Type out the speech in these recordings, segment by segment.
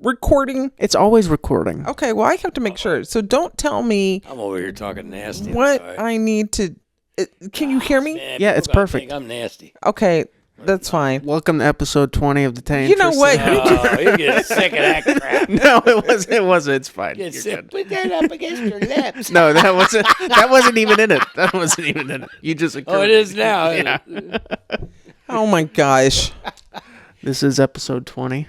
recording? It's always recording. Okay, well, I have to make sure. So don't tell me I'm over here talking nasty. what I need to... Can you hear me? Man, Yeah, people it's gotta perfect. think I'm nasty. Okay, that's fine. Welcome to episode 20 of the Tay You know what? Oh, you get sick of that crap. No, it wasn't. It wasn't. It's fine. Get You're sick. good. Put that up against your lips. No, that wasn't even in it. That wasn't even in it. You just Oh, it is now. Yeah. Oh my gosh. This is episode 20.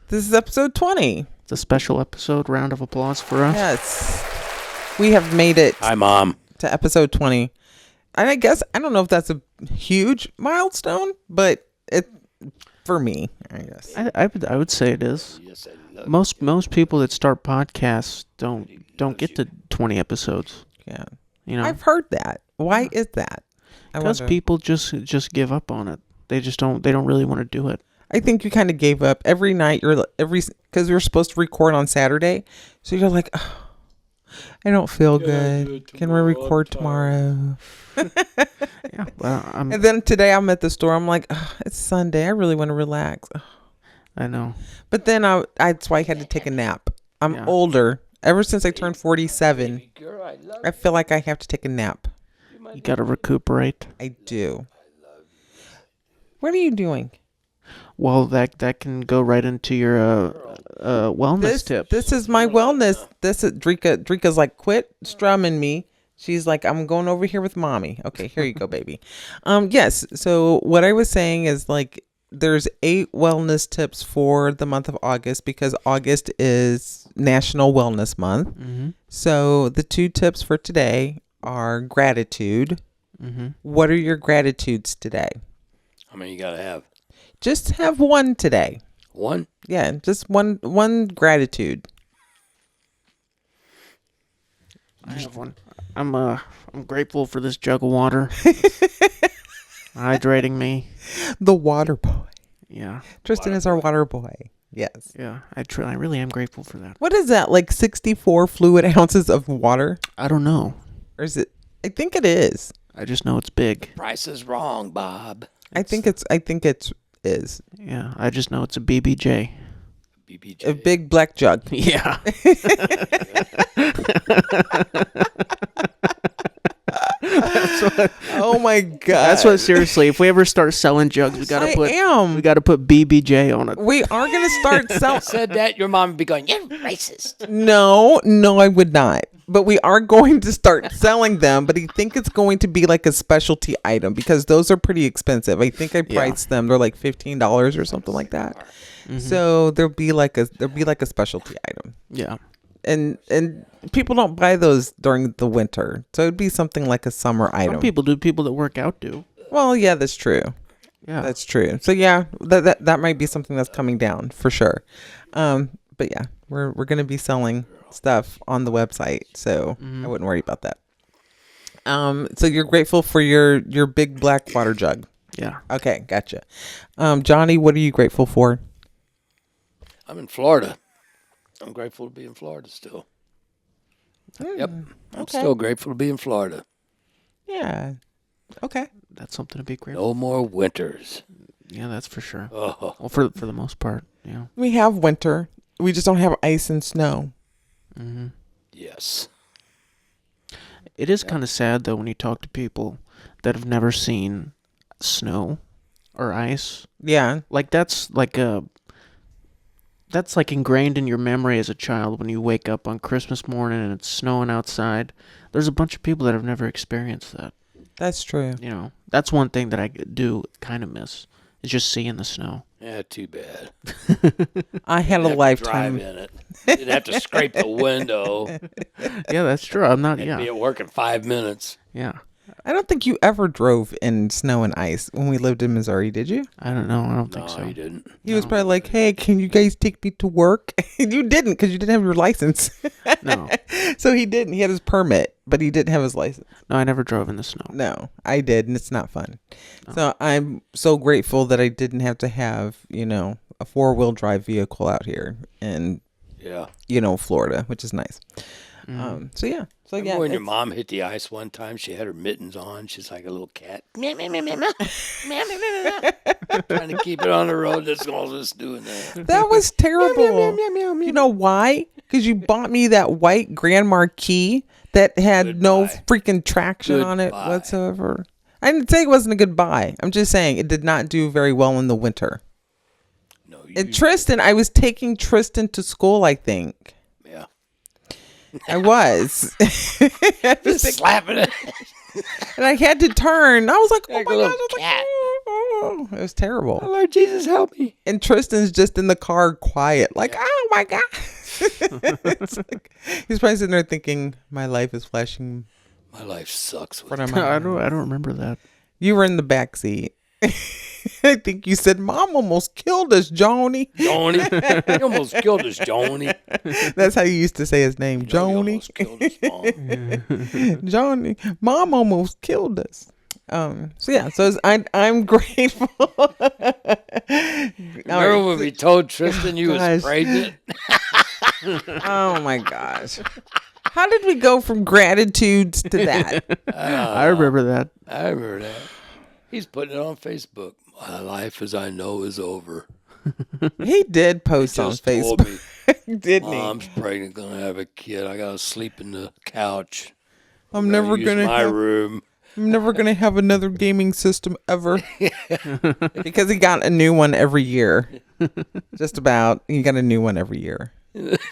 This is episode 20. It's a special episode. Round of applause for us. Yes. We have made it Hi, Mom. to episode 20. And I guess, I don't know if that's a huge milestone, but it for me, I guess. I would say it is. Yes, I love Most people that start podcasts don't get to 20 episodes. Yeah. You know, I've heard that. Why is that? I because wonder. people just give up on it. They don't really want to do it. I think you kind of gave up every night. Because we were supposed to record on Saturday, so you're like, oh, I don't feel good. Can we record tomorrow? Yeah, well, And then today I'm at the store. I'm like, oh, it's Sunday. I really want to relax. I know. But then that's why I had to take a nap. I'm Yeah. older. Ever since I turned 47, girl. I love I feel like I have to take a nap. You got to recuperate. I do. What are you doing? Well, that can go right into your wellness tip. This is my wellness. This is Drika's like, quit strumming me. She's like, I'm going over here with mommy. Okay, here you go, baby. Yes. So what I was saying is like, there's 8 wellness tips for the month of August because August is National Wellness Month. Mm-hmm. So the 2 tips for today are gratitude. Mm-hmm. What are your gratitudes today? How many you gotta have? Just have one today. One? Yeah, just one gratitude. I have one. I'm grateful for this jug of water. Hydrating me. The water boy. Yeah. Tristan is our water boy. Yes. Yeah. I really am grateful for that. What is that? Like 64 fluid ounces of water? I don't know. Or is it? I think it is. I just know it's big. Price is wrong, Bob. I think it is. Yeah. I just know it's a BBJ. BBJ. A big black jug. Yeah. Oh my god. That's what. Seriously, if we ever start selling jugs, we gotta put BBJ on it. We are gonna start selling. Said that, your mom would be going, you're racist. No, I would not. But we are going to start selling them. But I think it's going to be like a specialty item because those are pretty expensive. I think I priced them. They're like $15 or something like that. Mm-hmm. So there'll be like a specialty item. Yeah. And people don't buy those during the winter. So it'd be something like a summer item. Some people do. People that work out do. Well, yeah, that's true. Yeah. That's true. So yeah, that might be something that's coming down for sure. But yeah, we're going to be selling stuff on the website. So I wouldn't worry about that. So you're grateful for your big black water jug. Yeah. Okay. Gotcha. Johnny, what are you grateful for? I'm in Florida. I'm grateful to be in Florida still. Yep. I'm okay. still grateful to be in Florida. Yeah. Okay. That's something to be grateful. No more winters. Yeah, that's for sure. Oh. Well, for the most part, yeah. We have winter. We just don't have ice and snow. Mm-hmm. Yes. It is kind of sad though when you talk to people that have never seen snow or ice. Yeah. Like that's like ingrained in your memory as a child when you wake up on Christmas morning and it's snowing outside. There's a bunch of people that have never experienced that. That's true. You know, that's one thing that I do kind of miss is just seeing the snow. Yeah, too bad. I had a Drive lifetime. in it. You'd have to scrape the window. Yeah, that's true. I'm not. Be Yeah, at work in 5 minutes. yeah. I don't think you ever drove in snow and ice when we lived in Missouri, did you? I don't know. I don't think No, so. you didn't. He was probably like, hey, can you guys take me to work? You didn't because you didn't have your license. No, So he didn't. He had his permit, but he didn't have his license. no, I never drove in the snow. No, I did, and it's not fun. So I'm so grateful that I didn't have to have, a 4-wheel drive vehicle out here in, Yeah. Florida, which is nice. So yeah. So Remember yeah. when your it's- mom hit the ice one time? She had her mittens on. She's like a little cat. Trying to keep it on the road. That's all just doing that. That was terrible. You know why? Because you bought me that white Grand Marquis that had no Goodbye. freaking traction on it Goodbye. whatsoever. I didn't say it wasn't a good buy. I'm just saying it did not do very well in the winter. No, And Tristan, I was taking Tristan to school, I think. yeah. I was. Just slapping it. And I had to turn. I was like, oh Like my a gosh. little I was like, cat. oh. It was terrible. Lord Jesus, help me. And Tristan's just in the car quiet, like, oh my God. It's like, he's probably sitting there thinking, my life is flashing My life sucks. in With front of my I don't remember that. You were in the back seat. I think you said, Mom almost killed us, Joni. Joni. You almost killed us, Joni. That's how you used to say his name, You Joni. almost killed us, Mom. Joni, Mom almost killed us. So yeah, so I'm grateful. Remember when we told Tristan you Gosh. was pregnant? Oh my gosh. How did we go from gratitudes to that? I remember that. I remember that. He's putting it on Facebook. My life as I know is over. He did post on Just told Facebook, me, didn't he? Mom's pregnant, gonna have a kid. I gotta sleep in the couch. I'm never use gonna my have, room. I'm never gonna have another gaming system ever. Because he got a new one every year. Just about. He got a new one every year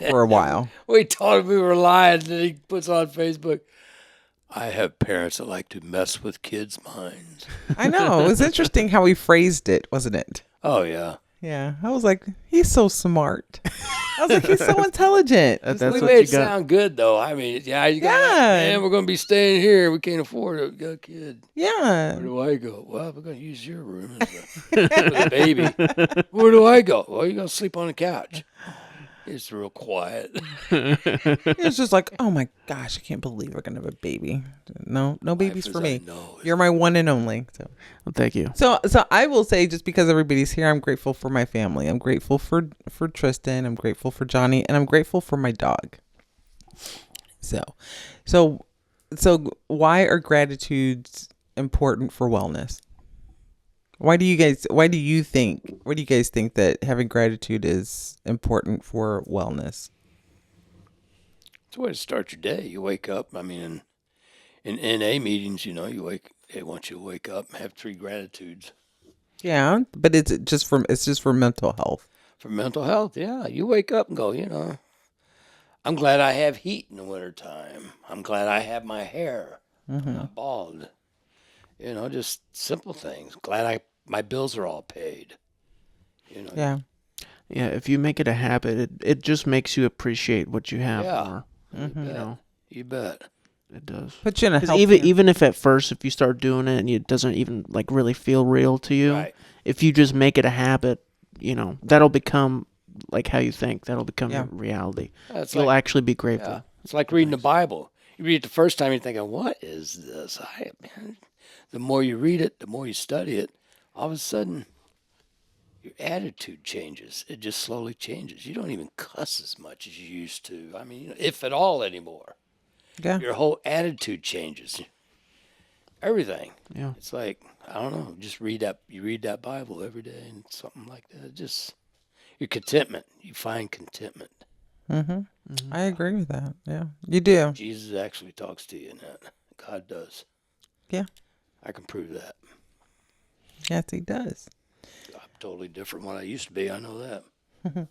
for a while. We told him we were lying, and then he puts on Facebook. I have parents that like to mess with kids' minds. I know. It was interesting how he phrased it, wasn't it? Oh yeah. Yeah. I was like, he's so smart. I was like, he's so intelligent. That's We what made you it got. sound good though. I mean, yeah, you got. Yeah. Man, we're gonna be staying here. We can't afford it. We got a kid. Yeah. Where do I go? Well, we're gonna use your room as a baby. Where do I go? Well, you're gonna sleep on the couch. It's real quiet. It was just like, oh my gosh, I can't believe we're gonna have a baby. No babies for me. No. You're my one and only. So. Well, thank you. So I will say, just because everybody's here, I'm grateful for my family. I'm grateful for Tristan. I'm grateful for Johnny, and I'm grateful for my dog. So why are gratitudes important for wellness? Why do you guys think that having gratitude is important for wellness? It's a way to start your day. You wake up. I mean, in NA meetings, they want you to wake up and have 3 gratitudes. Yeah, but it's just for mental health. For mental health, yeah. You wake up and go, I'm glad I have heat in the wintertime. I'm glad I have my hair. I'm not bald. Just simple things. Glad my bills are all paid. Yeah. Yeah, if you make it a habit, it just makes you appreciate what you have Yeah. more. You bet. You know, You bet. it does. Put you in a 'Cause healthier. even if at first, if you start doing it and it doesn't even like really feel real to you, Right. if you just make it a habit, that'll become like how you think. That'll become Yeah. your reality. It's You'll like, actually be grateful. yeah. It's like reading the Bible. You read it the first time, you're thinking, what is this? The more you read it, the more you study it, all of a sudden, your attitude changes. It just slowly changes. You don't even cuss as much as you used to. I mean, if at all anymore. Yeah. Your whole attitude changes. Everything. Yeah. It's like, I don't know, just you read that Bible every day and something like that. Your contentment. You find contentment. I agree with that. Yeah, you do. Jesus actually talks to you in that. God does. Yeah. I can prove that. Yes, he does. I'm totally different than what I used to be. I know that.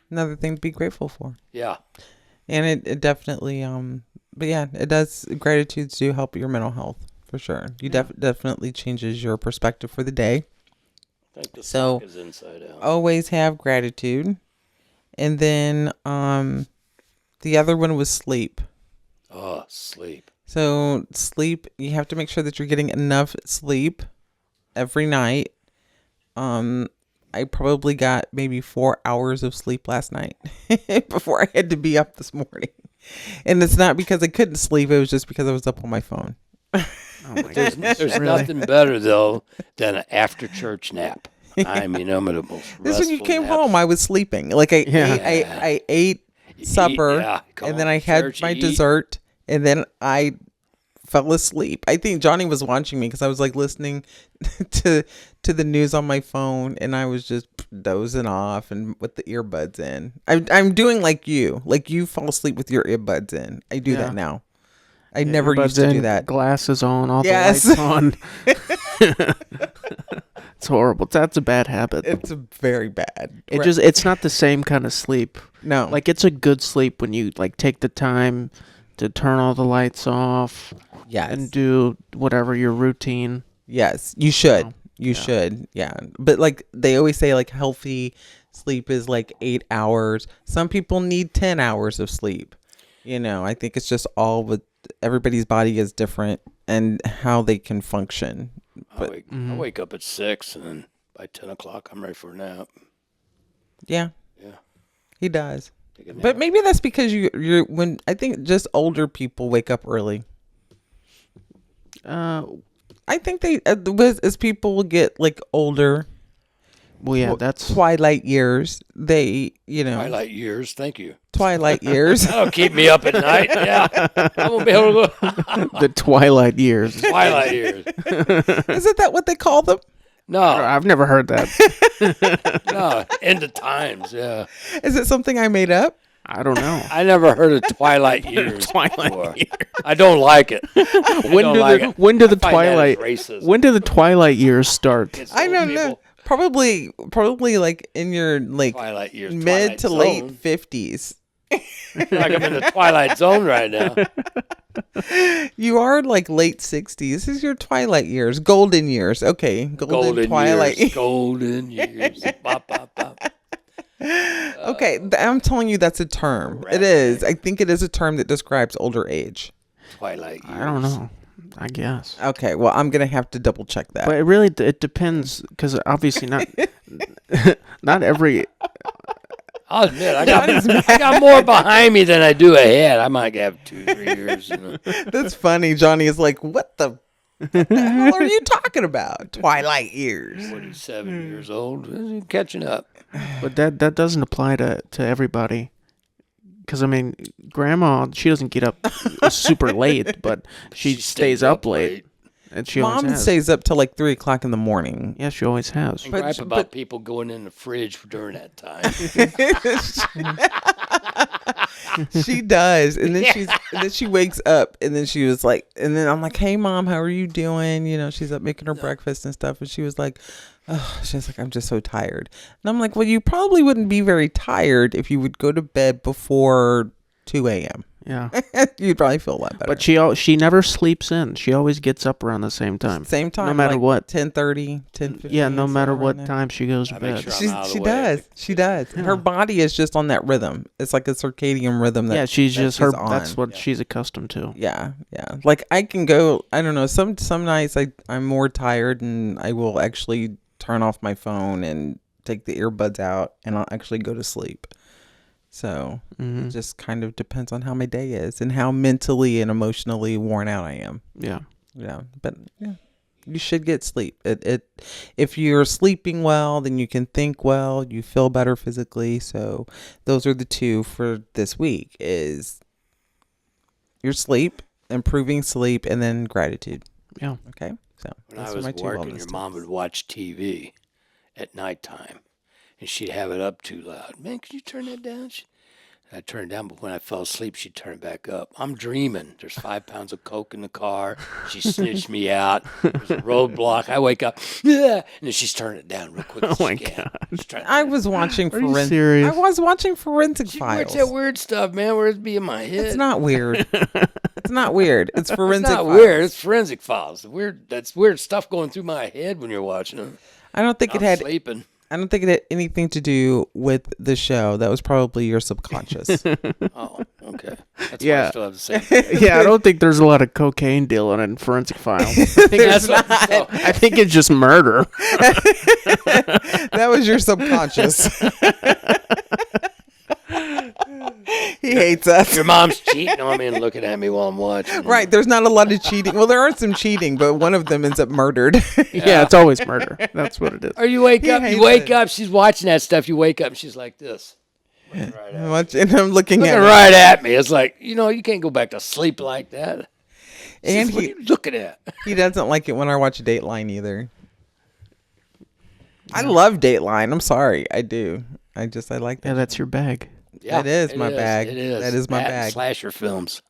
Another thing to be grateful for. Yeah. And it definitely, but yeah, it does. Gratitudes do help your mental health for sure. You definitely changes your perspective for the day. I think the So- sock is inside out. Always have gratitude. And then the other one was sleep. Oh, sleep. So sleep, you have to make sure that you're getting enough sleep every night. I probably got maybe 4 hours of sleep last night before I had to be up this morning. And it's not because I couldn't sleep. It was just because I was up on my phone. Oh my goodness. There's Really? nothing better, though, than an after-church nap. I mean, I'm at the most This when you restful came naps. home, I was sleeping. Like I ate You eat, supper, yeah, come and then home I from had church, my you eat. dessert, and then I fell asleep. I think Johnny was watching me because I was like listening to the news on my phone, and I was just dozing off and with the earbuds in. I'm doing like you fall asleep with your earbuds in. I do that now. I never used to do that. Glasses on, all Yes. the lights on. It's horrible. That's a bad habit. It's a very bad. It's not the same kind of sleep. No. Like, it's a good sleep when you like take the time to turn all the lights off. Yes. And do whatever your routine. Yes, you should. You should. Yeah. But like they always say, like healthy sleep is like 8 hours. Some people need 10 hours of sleep. I think it's just all with everybody's body is different and how they can function. But I wake up at 6, and then by 10 o'clock, I'm ready for a nap. yeah, Yeah. he does. Take a nap. But maybe that's because you're when I think just older people wake up early. I think they as people get like older, Well, yeah, that's twilight years. They Twilight years, thank you. twilight years. That'll keep me up at night. Yeah, I won't be able to go. the twilight years. Twilight years. Isn't that what they call them? No, I've never heard that. no, end of times. Yeah, Is it something I made up? I don't know. I never heard of Twilight years. Twilight before. I don't like it. When do the I find that as twilight racist. when do the twilight years start? It's I old don't know. people. Probably like in your like Twilight years. mid to Twilight late zone. 50s. Like I'm in the Twilight Zone right now. You are like late 60s. This is your twilight years, golden years. Okay, golden twilight. years. Golden years. Bop, bop, bop. Okay, I'm telling you that's a term. It is. I think it is a term that describes older age. Twilight years. I don't know. I guess. Okay, well, I'm going to have to double check that. But it depends because obviously not every. I'll admit, I got more behind me than I do ahead. I might have 2-3 years. That's funny. Johnny is like, what the hell are you talking about? Twilight years. 47 years old. Catching up. But that doesn't apply to everybody. Because I mean, Grandma, she doesn't get up super late, but she stays up late, and she always Mom has. stays up till like 3 o'clock in the morning. Yeah, she always has. And But- gripe about but- people going in the fridge during that time. She does, and then she wakes up, and then she was like, and then I'm like, hey Mom, how are you doing? She's up making her breakfast and stuff, and she was like, she's like, I'm just so tired, and I'm like, well, you probably wouldn't be very tired if you would go to bed before 2 a.m. Yeah, You'd probably feel a lot better. but she never sleeps in. She always gets up around the same time. Same time, no matter like what. 10:30, 10:15. Yeah, no matter somewhere what in there. time she goes to I make bed. sure I'm out of She the way. does. She does. Her body is just on that rhythm. It's like a circadian rhythm. Yeah, she's that just her. on. That's what she's accustomed to. Yeah, yeah. Like I can go. I don't know. Some nights I'm more tired, and I will actually turn off my phone and take the earbuds out, and I'll actually go to sleep. So it just kind of depends on how my day is and how mentally and emotionally worn out I am. Yeah. Yeah, but yeah, you should get sleep. If you're sleeping well, then you can think well. You feel better physically. So those are the two for this week: is your sleep, improving sleep, and then gratitude. Yeah. Okay, so When those I are was my two working, wellness your tips. mom would watch TV at nighttime, and she'd have it up too loud. Man, could you turn that down? I'd turn it down, but when I fell asleep, she'd turn it back up. I'm dreaming. There's 5 pounds of coke in the car. She snitched me out. There's a roadblock. I wake up, yeah, and then she's turning it down real quick. Oh my God. I was watching Are you forensic. serious? I was watching Forensic She Files. watch that weird stuff, man, where it be in my head. It's not weird. It's not weird. It's It's Forensic not Files. weird. It's forensic files. That's weird stuff going through my head when you're watching them. I don't think it I'm had. sleeping. I don't think it had anything to do with the show. That was probably your subconscious. Oh, okay. That's why Yeah. I still have the same. Yeah, I don't think there's a lot of cocaine dealing in Forensic Files. That's what so, I think it's just murder. That was your subconscious. He hates us. your mom's cheating on me and looking at me while I'm watching. Right. There's not a lot of cheating. Well, there are some cheating, but one of them ends up murdered. Yeah, it's always murder. That's what it is. Or you wake He up, hates you wake it. up, she's watching that stuff. You wake up and she's like this. Looking right at me. And I'm looking Looking at right at me. It's like, you can't go back to sleep like that. And What are you looking at? he doesn't like it when I watch Dateline either. I love Dateline. I'm sorry. I do. I like that. Yeah, that's your bag. That is my bag. It is. That is my That and bag. Slasher films.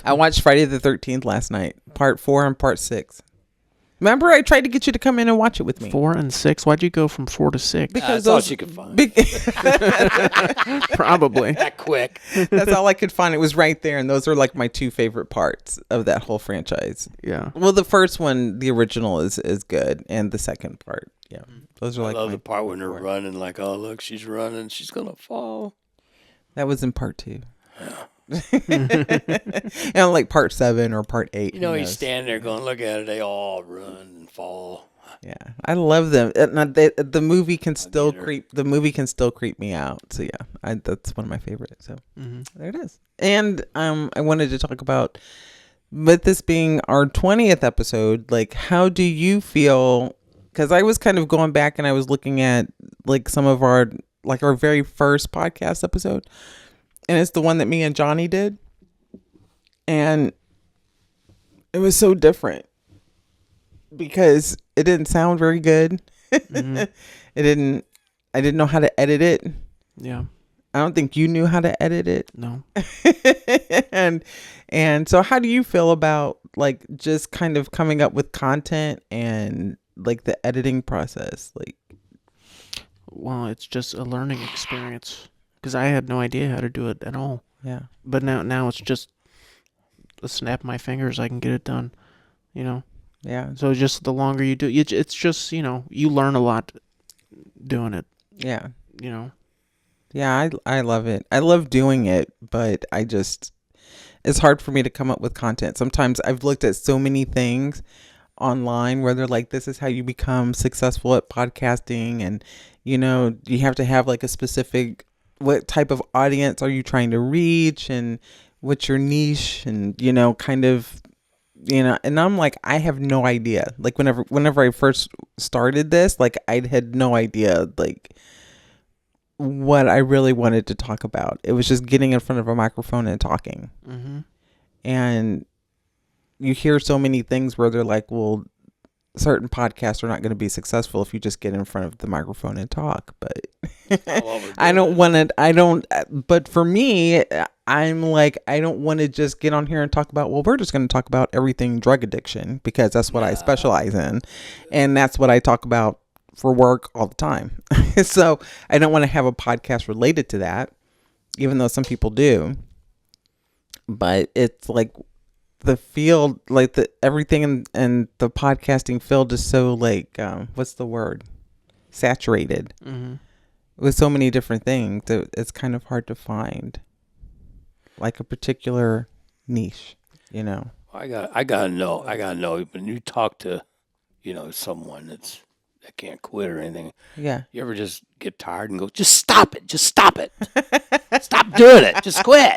I watched Friday the 13th last night, part 4 and part 6. Remember, I tried to get you to come in and watch it with me. 4 and 6. Why'd you go from 4 to 6? That's all she could find. Probably. That quick. That's all I could find. It was right there, and those are like my 2 favorite parts of that whole franchise. Yeah. Well, the first one, the original, is good, and the second part, yeah, those are I like love my the part when they're running, like, oh, look, she's running. She's going to fall. That was in part 2. And like part 7 or part 8. You know, who he's knows? standing there going, look at it. They all run and fall. Yeah, I love them. The movie can still get her. creep. The movie can still creep me out. So yeah, that's one of my favorites. So there it is. And I wanted to talk about, with this being our 20th episode, like, how do you feel? Because I was kind of going back and I was looking at like some of our very first podcast episode, and it's the one that me and Johnny did, and it was so different because it didn't sound very good. I didn't know how to edit it. Yeah. I don't think you knew how to edit it. No. and so how do you feel about like just kind of coming up with content and like the editing process? Like, Well, it's just a learning experience because I had no idea how to do it at all. yeah. But now it's just a snap of my fingers. I can get it done. You know. Yeah. So just the longer you do, it's just you learn a lot doing it. Yeah. You know. Yeah, I love it. I love doing it, but it's hard for me to come up with content. Sometimes I've looked at so many things online where they're like, this is how you become successful at podcasting. And, you have to have like a specific, what type of audience are you trying to reach and what's your niche and, kind of, and I'm like, I have no idea. Like whenever I first started this, like I had no idea, like, what I really wanted to talk about. It was just getting in front of a microphone and talking. Mm-hmm. And you hear so many things where they're like, well, certain podcasts are not going to be successful if you just get in front of the microphone and talk. But but for me, I'm like, I don't want to just get on here and talk about, well, we're just going to talk about everything drug addiction because that's what I specialize in. And that's what I talk about for work all the time. So I don't want to have a podcast related to that, even though some people do. But it's like the field, like everything in the podcasting field is so like, what's the word? Saturated with so many different things that it's kind of hard to find like a particular niche, I gotta know when you talk to, someone that can't quit or anything. Yeah. You ever just get tired and go, just stop it. Stop doing it. Just quit.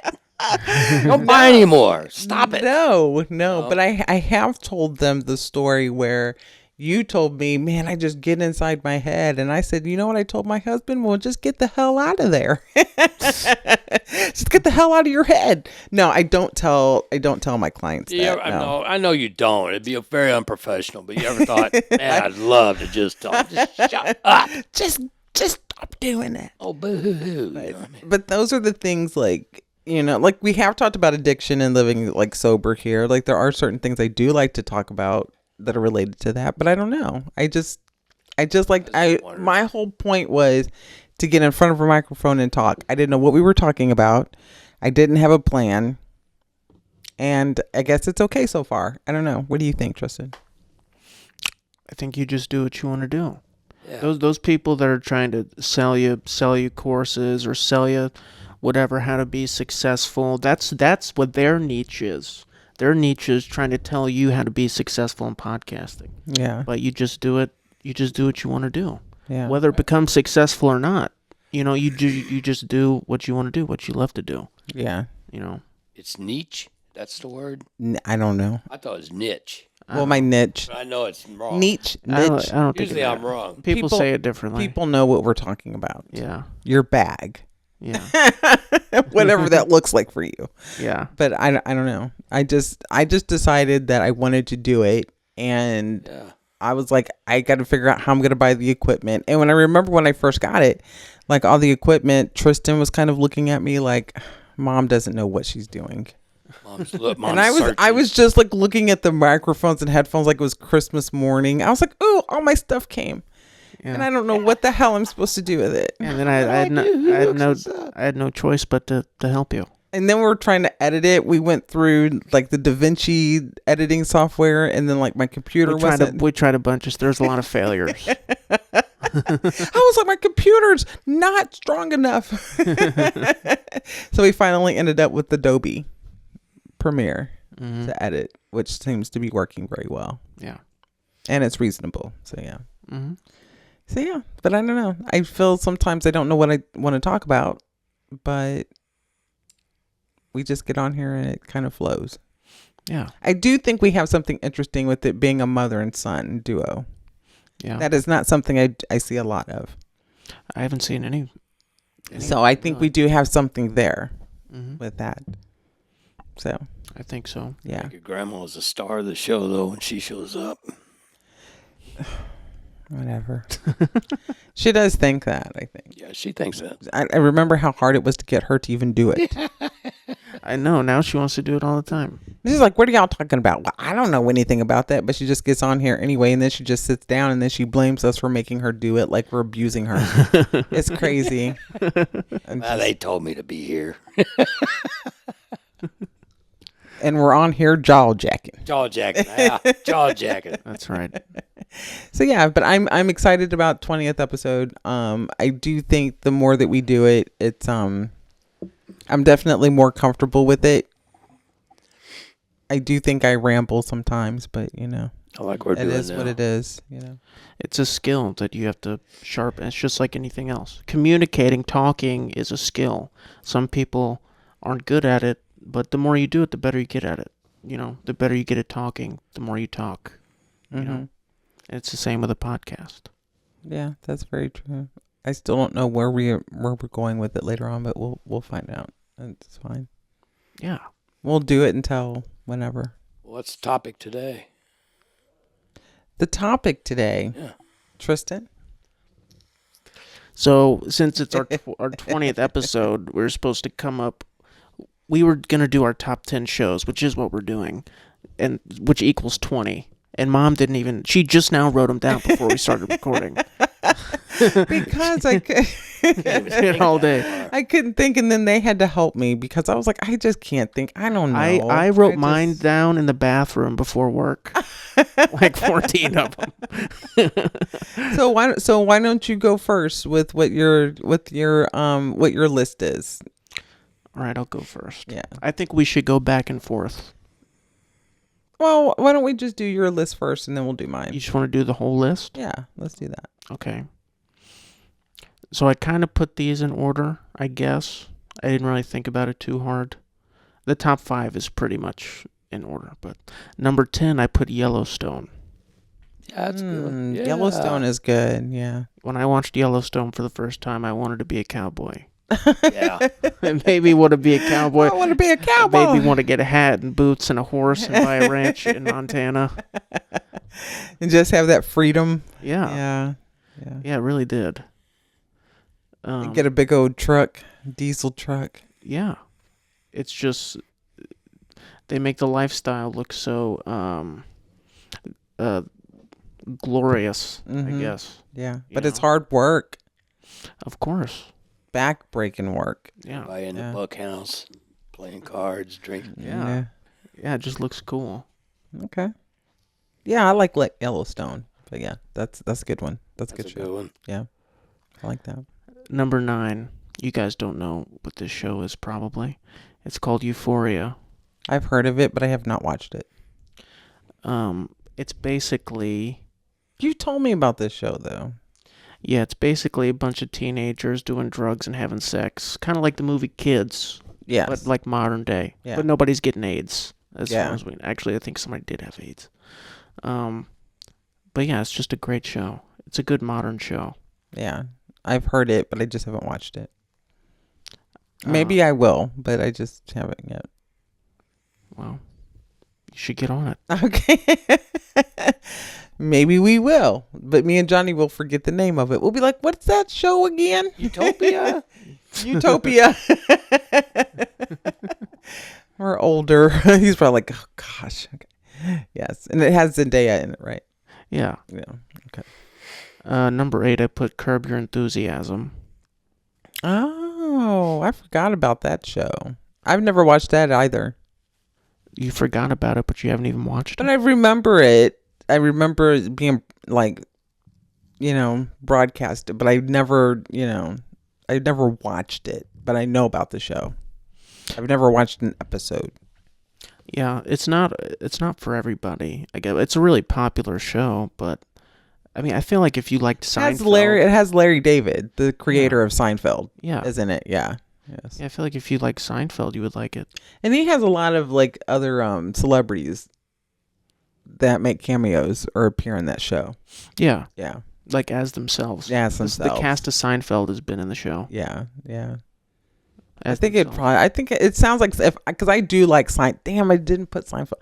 Don't buy anymore. Stop it. No. But I have told them the story where you told me, man, I just get inside my head. And I said, you know what I told my husband? Well, just get the hell out of there. Just get the hell out of your head. No, I don't tell my clients that. I know you don't. It'd be very unprofessional. But you ever thought, man, I'd love to just talk. Just shut up. Just stop doing it. Oh, boo-hoo-hoo. But those are the things like, like we have talked about addiction and living like sober here. Like there are certain things I do like to talk about that are related to that, but I don't know. I just like, my whole point was to get in front of a microphone and talk. I didn't know what we were talking about. I didn't have a plan. And I guess it's okay so far. I don't know. What do you think, Tristan? I think you just do what you want to do. Yeah. Those people that are trying to sell you courses or sell you whatever, how to be successful, that's what their niche is. Their niche is trying to tell you how to be successful in podcasting. Yeah. But you just do it. You just do what you want to do. Yeah. Whether it becomes successful or not, you just do what you want to do, what you love to do. Yeah. It's niche. That's the word. I don't know. I thought it was niche. Well, my niche. But I know it's wrong. Niche. I don't think Usually I'm wrong. people say it differently. People know what we're talking about. Yeah. Your bag. Yeah. Whatever that looks like for you. Yeah. But I don't know. I just decided that I wanted to do it, and Yeah. I was like, I got to figure out how I'm going to buy the equipment. And when I remember when I first got it, like all the equipment, Tristan was kind of looking at me like, Mom doesn't know what she's doing. Mom's And I was just like looking at the microphones and headphones like it was Christmas morning. I was like, ooh, all my stuff came. Yeah. And I don't know what the hell I'm supposed to do with it. And then I had no choice but to help you. And then we were trying to edit it. We went through like the DaVinci editing software, and then like my computer wasn't. We tried a bunch of. There's a lot of failures. I was like, my computer's not strong enough. So we finally ended up with Adobe Premiere to edit, which seems to be working very well. Yeah. And it's reasonable. So yeah. Mm-hmm. So yeah, but I don't know. I feel sometimes I don't know what I want to talk about, but we just get on here and it kind of flows. Yeah. I do think we have something interesting with it being a mother and son duo. Yeah. That is not something I see a lot of. I haven't seen any. So I think we do have something there Mm-hmm. with that. So I think so. yeah. Your grandma is the star of the show, though, when she shows up. Whatever. She does think that, I think. Yeah, she thinks that. I remember how hard it was to get her to even do it. I know. Now she wants to do it all the time. She's like, what are y'all talking about? Well, I don't know anything about that. But she just gets on here anyway. And then she just sits down and then she blames us for making her do it like we're abusing her. It's crazy. Well, they told me to be here. And we're on here jaw jacking. Jaw jacking. Yeah, jaw jacking. That's right. So yeah, but I'm excited about 20th episode. I do think the more that we do it, it's I'm definitely more comfortable with it. I do think I ramble sometimes, but you know, I like we're it doing is now. what it is. You know, It's a skill that you have to sharpen. It's just like anything else. Communicating, talking is a skill. Some people aren't good at it, but the more you do it, the better you get at it. You know, the better you get at talking, the more you talk. You know, it's the same with a podcast. Yeah, that's very true. I still don't know where we're going with it later on, but we'll find out. It's fine. Yeah. We'll do it until whenever. What's the topic today? The topic today, Yeah. Tristan. So since it's our 20th episode, we're supposed to come up. We were gonna do our top 10 shows, which is what we're doing, and which equals 20. And Mom didn't even. She just now wrote them down before we started recording. Because I could. All day. I couldn't think, and then they had to help me because I was like, I just can't think. I don't know. I wrote just- mine down in the bathroom before work, like 14 of them. So why don't you go first with what your list is? All right, I'll go first. Yeah. I think we should go back and forth. Well, why don't we just do your list first, and then we'll do mine. You just want to do the whole list? Yeah, let's do that. Okay. So I kind of put these in order, I guess. I didn't really think about it too hard. The top 5 is pretty much in order, but number 10, I put Yellowstone. Yeah, that's good. Yeah. Yellowstone is good. Yeah. When I watched Yellowstone for the first time, I wanted to be a cowboy. Yeah. It made me want to be a cowboy. I want to be a It cowboy. made me want to get a hat and boots and a horse and buy a ranch in Montana. And just have that freedom. Yeah. Yeah. Yeah. Yeah, it really did. And get a big old truck, diesel truck. Yeah. It's just they make the lifestyle look so glorious, I Mhm. guess. Yeah. You But it's know. hard work, Of course. back breaking work. Yeah. By in Yeah. the bookhouse, playing cards, drinking. Yeah. Yeah, it just looks cool. Okay. Yeah, I like Yellowstone. But yeah, that's a good one. That's a That's good a show. good one. Yeah. I like that. Number 9. You guys don't know what this show is probably. It's called Euphoria. I've heard of it, but I have not watched it. It's basically You told me about this show though. yeah, it's basically a bunch of teenagers doing drugs and having sex, kind of like the movie Kids, Yes. but like modern day. Yeah. But nobody's getting AIDS as Yeah. far as we. Actually, I think somebody did have AIDS. But yeah, it's just a great show. It's a good modern show. Yeah. I've heard it, but I just haven't watched it. Maybe I will, but I just haven't yet. Well, you should get on it. Okay. Maybe we will, but me and Johnny will forget the name of it. We'll be like, "What's that show again?" Utopia. Utopia. We're older. He's probably like, "Oh gosh." Okay. Yes, and it has Zendaya in it, right? Yeah. Yeah. Okay. Number 8, I put Curb Your Enthusiasm. Oh, I forgot about that show. I've never watched that either. You forgot about it, but you haven't even watched But it. I remember it. I remember it being like, broadcasted, but I never watched it. But I know about the show. I've never watched an episode. Yeah, it's not for everybody. I guess it's a really popular show, but I mean, I feel like if you liked Seinfeld, It has Larry David, the creator of Seinfeld, yeah, is in it. Yeah. Yes. I feel like if you like Seinfeld, you would like it. And he has a lot of like other celebrities that make cameos or appear in that show. Yeah, Yeah. like as themselves. Yeah, as The themselves. cast of Seinfeld has been in the show. Yeah. Yeah. as I think themselves. it sounds like because I do like Damn, I didn't put Seinfeld.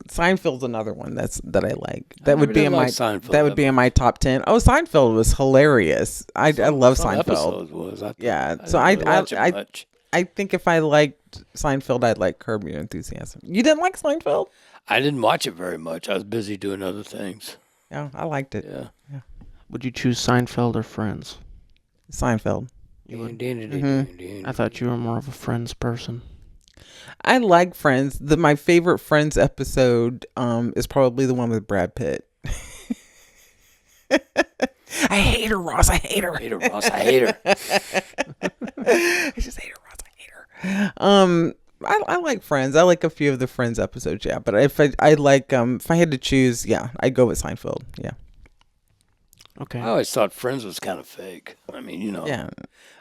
Seinfeld's another one that I like. That would be in my Seinfeld. that would be in my top 10. Oh, Seinfeld was hilarious. I love Some Seinfeld. episodes was. Yeah, I so didn't really watch it much. I think if I liked Seinfeld, I'd like Curb Your Enthusiasm. You didn't like Seinfeld? I didn't watch it very much. I was busy doing other things. Yeah, I liked it. Yeah. Would you choose Seinfeld or Friends? Seinfeld. You would. Mm-hmm. I thought you were more of a Friends person. I like Friends. My favorite Friends episode is probably the one with Brad Pitt. I hate her, Ross. I hate her. I hate her, Ross. I hate her. I just hate her, Ross. I hate her. I like Friends. I like a few of the Friends episodes, yeah. But if if I had to choose, yeah, I'd go with Seinfeld. Yeah. Okay. I always thought Friends was kind of fake. I mean, Yeah.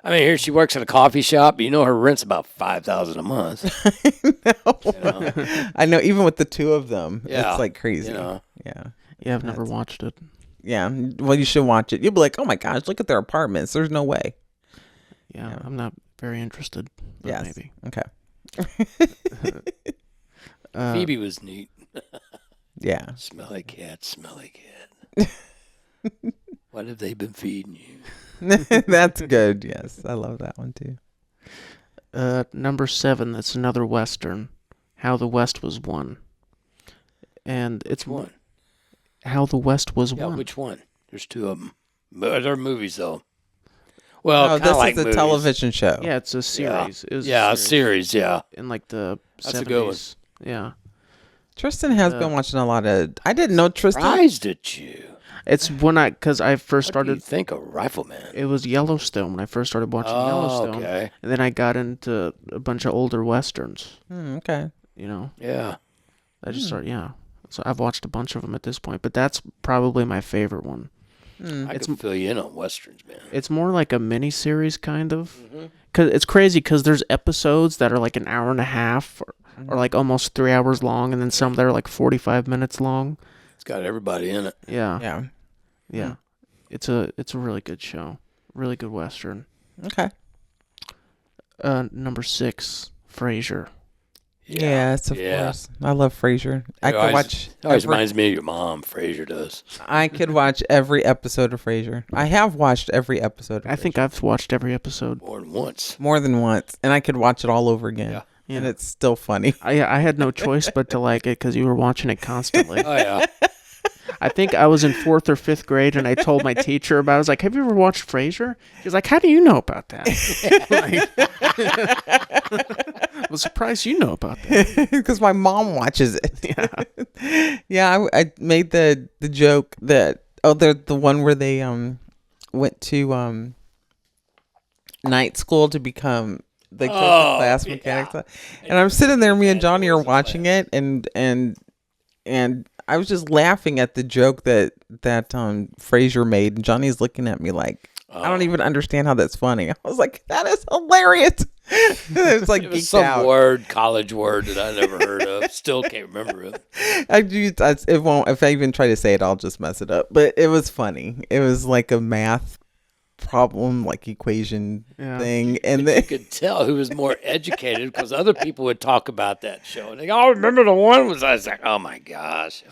I mean, here she works at a coffee shop. But her rent's about $5,000 a month. I know. Even with the two of them, Yeah, it's like crazy. Yeah. Yeah, I've never watched it. Yeah. Well, you should watch it. You'll be like, oh my gosh, look at their apartments. There's no way. Yeah, I'm not very interested. But Yes. maybe. Okay. Phoebe was neat. Yeah. Smelly cat, smelly cat. What have they been feeding you? That's good. Yes. I love that one too. Number 7, that's another Western. How the West Was Won. And it's Which one? How the West Was Yeah, Won. which one? There's two of them. They're movies, though. Well, Oh, kind this of like is a movies. television show. Yeah, it's a series. It was Yeah, a series, yeah. in like the That's 70s. a good one. Yeah. Tristan has been watching a lot of. I didn't know Tristan. Surprised at you. It's because I first What do you started. think of Rifleman? It was Yellowstone when I first started watching Oh, Yellowstone. okay. And then I got into a bunch of older Westerns. Okay. Yeah. I just started, yeah. So I've watched a bunch of them at this point, but that's probably my favorite one. I can fill you in on Westerns, man. It's more like a mini series, kind of. Mm-hmm. Cause it's crazy because there's episodes that are like an hour and a half or like almost 3 hours long, and then some that are like 45 minutes long. It's got everybody in it. Yeah. Yeah. Yeah. It's a really good show. Really good Western. Okay. Number 6, Frasier. Yes, of Yeah. course. I love Frasier. I It could always- watch. It always every- reminds me of your mom, Frasier does. I could watch every episode of Frasier. I have watched every episode. Of I think Frasier. I've watched every episode. More than once. more than once, and I could watch it all over again. Yeah. And Yeah. it's still funny. I had no choice but to like it because you were watching it constantly. Oh, yeah. I think I was in 4th or 5th grade, and I told my teacher about it. I was like, have you ever watched Frasier? She was like, how do you know about that? I was surprised you know about that. Because my mom watches it. Yeah, I made the joke that they're the one where they went to night school to become the class mechanics, and I'm sitting there. Me and Johnny are watching it, and I was just laughing at the joke that Frasier made, and Johnny's looking at me like, I don't even understand how that's funny. I was like, that is hilarious. It's like It was geeked some out. college word that I never heard of. Still can't remember it. It won't. If I even try to say it, I'll just mess it up. But it was funny. It was like a math problem like equation Yeah. thing, and You then could tell who was more educated because other people would talk about that show. And they go, "Oh, remember the one?" I was like, "Oh my gosh!"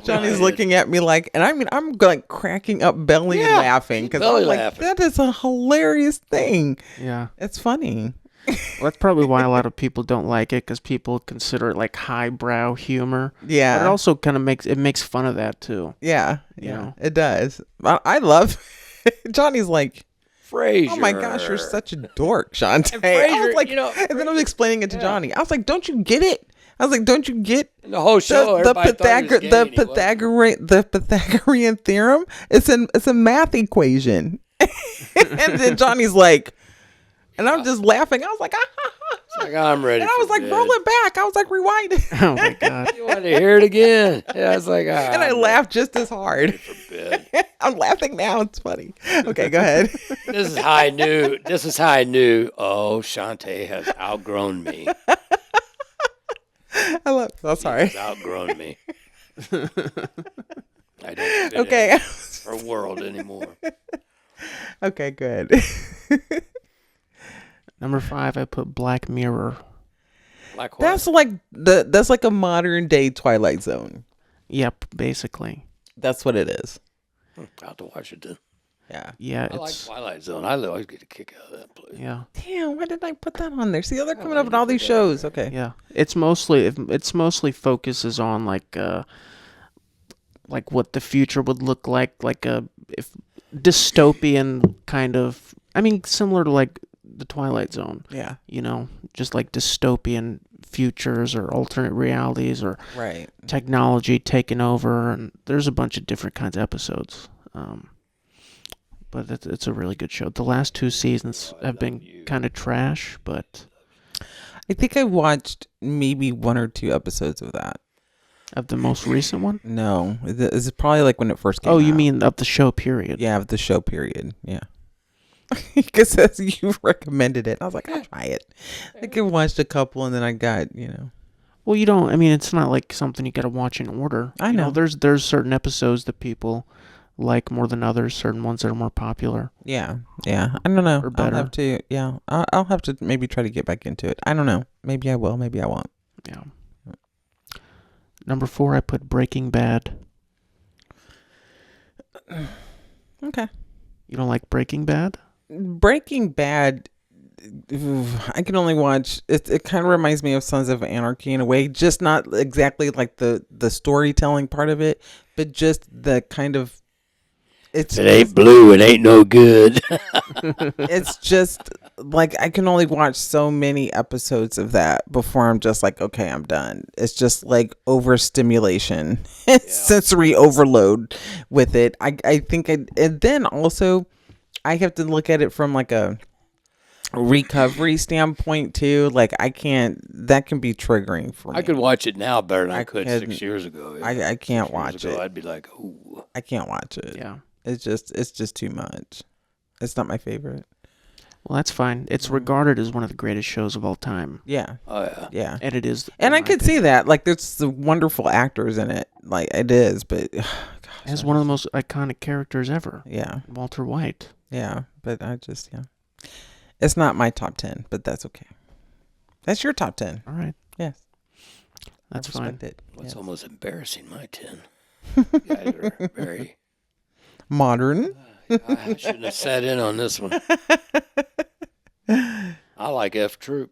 Johnny's looking at me like, and I mean, I'm like cracking up, belly Yeah, laughing because belly I'm like, laughing. that is a hilarious thing. Yeah. It's funny. Well, that's probably why a lot of people don't like it, because people consider it like highbrow humor. Yeah. But it also kind of makes fun of that too. Yeah, You know. it does. I love. Johnny's like, Frasier. oh my gosh, you're such a dork, Shantae. I Frasier, was like, you know, and then I was explaining it to Johnny. I was like, don't you get it? I was like, don't you get And the whole show, the everybody thought he was gay, and he wasn't. the Pythagorean theorem? It's a math equation. And then Johnny's like, and I'm just laughing. I was like, It's like, I'm ready. and I was for like, bed. roll it back. I was like, rewind it. Oh my god. You want to hear it again? Yeah, I was like, And I laughed just as hard. for bed. I'm laughing now. It's funny. Okay, go ahead. This is how I knew. This is how I knew. Oh, Shantae has outgrown me. I love. Oh, sorry. Has outgrown me. I don't fit Okay. in her world anymore. Okay, good. Number 5, I put Black Mirror. Like what? That's like a modern day Twilight Zone. Yep, basically. That's what it is. I'll have to watch it then. Yeah. Yeah, I like it's Twilight Zone. I always get a kick out of that place. yeah. Damn, why did I put that on there? See, they're coming up with all these shows. Okay. Yeah, it's mostly focuses on like what the future would look like a if dystopian kind of. I mean, similar to like the Twilight Zone. Yeah. You know, just like dystopian futures or alternate realities or Right. technology taking over, and there's a bunch of different kinds of episodes. But it's a really good show. The last 2 seasons have been kind of trash, but I think I watched maybe 1 or 2 episodes of that. of the most recent one. No, this is probably like when it first came Oh, out. you mean of the show period? Yeah, of the show period. Yeah. Because you recommended it. And I was like, I'll try it. I could watched a couple and then I got, Well, you don't. I mean, it's not like something you got to watch in order. I You know. There's certain episodes that people like more than others. Certain ones that are more popular. Yeah. I don't know. Or better. I'll have to, I'll have to maybe try to get back into it. I don't know. Maybe I will. Maybe I won't. Yeah. Number 4, I put Breaking Bad. Okay. You don't like Breaking Bad? Breaking Bad, I can only watch it. It kind of reminds me of Sons of Anarchy in a way, just not exactly like the storytelling part of it, but just the kind of If it ain't blue, it ain't no good. it's just like I can only watch so many episodes of that before I'm just like, okay, I'm done. It's just like overstimulation, sensory overload with it. I think and then also I have to look at it from like a recovery standpoint too. Like I can't, that can be triggering for me. I could watch it now better than I I could couldn't- 6 years ago. I can't 6 years watch ago, it. I'd be like, ooh. I can't watch it. Yeah. It's just too much. It's not my favorite. Well, that's fine. It's regarded as one of the greatest shows of all time, Yeah. Oh, yeah. Yeah. and it is. And in I my could see that. Like, there's some wonderful actors in it. Like, it is, but It has one of the most iconic characters ever, yeah, Walter White. yeah. But I just, it's not my top 10, but that's okay. That's your top 10. All right, Yes, that's I fine. respect it. What's Yes. almost embarrassing, my 10. You guys are very... Modern. I shouldn't have sat in on this one. I like F Troop.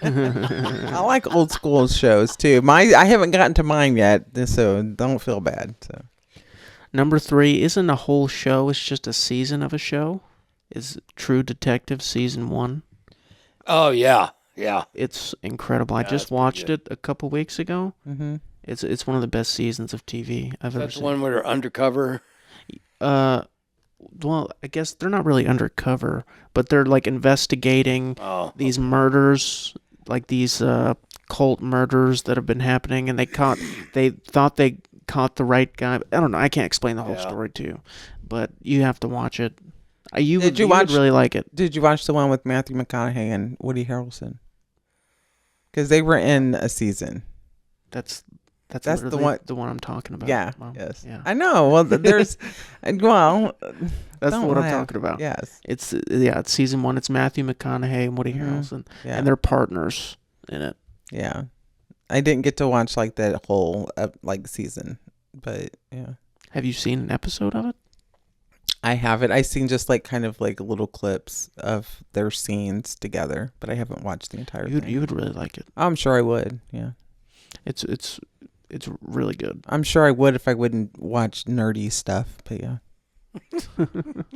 I like old school shows too. I haven't gotten to mine yet, so don't feel bad. So Number 3 isn't a whole show; it's just a season of a show. Is True Detective season 1? Oh, yeah. Yeah. It's incredible. I Yeah, just that's pretty watched good. it a couple weeks ago. mm-hmm. It's one of the best seasons of TV I've ever That's the seen. one where they're undercover. Well, I guess they're not really undercover, but they're like investigating Oh. these murders, like these cult murders that have been happening, and they thought they caught the right guy. I don't know. I can't explain the whole Yeah. story to you, but you have to watch it. You Did you would watch- really like it. Did you watch the one with Matthew McConaughey and Woody Harrelson? Because they were in a season. That's That's That's the literally one- the one I'm talking about. Yeah. Mom. Yes. Yeah. I know. Well, well, That's don't what I'm laugh. talking about. Yes. It's it's season 1. It's Matthew McConaughey and Woody Mhm. Harrelson, Yeah. and they're partners in it. Yeah. I didn't get to watch like that whole like season, but yeah. Have you seen an episode of it? I haven't. I seen just like kind of like little clips of their scenes together, but I haven't watched the entire thing. You would really like it. I'm sure I would. Yeah. It's really good. I'm sure I would if I wouldn't watch nerdy stuff, but yeah.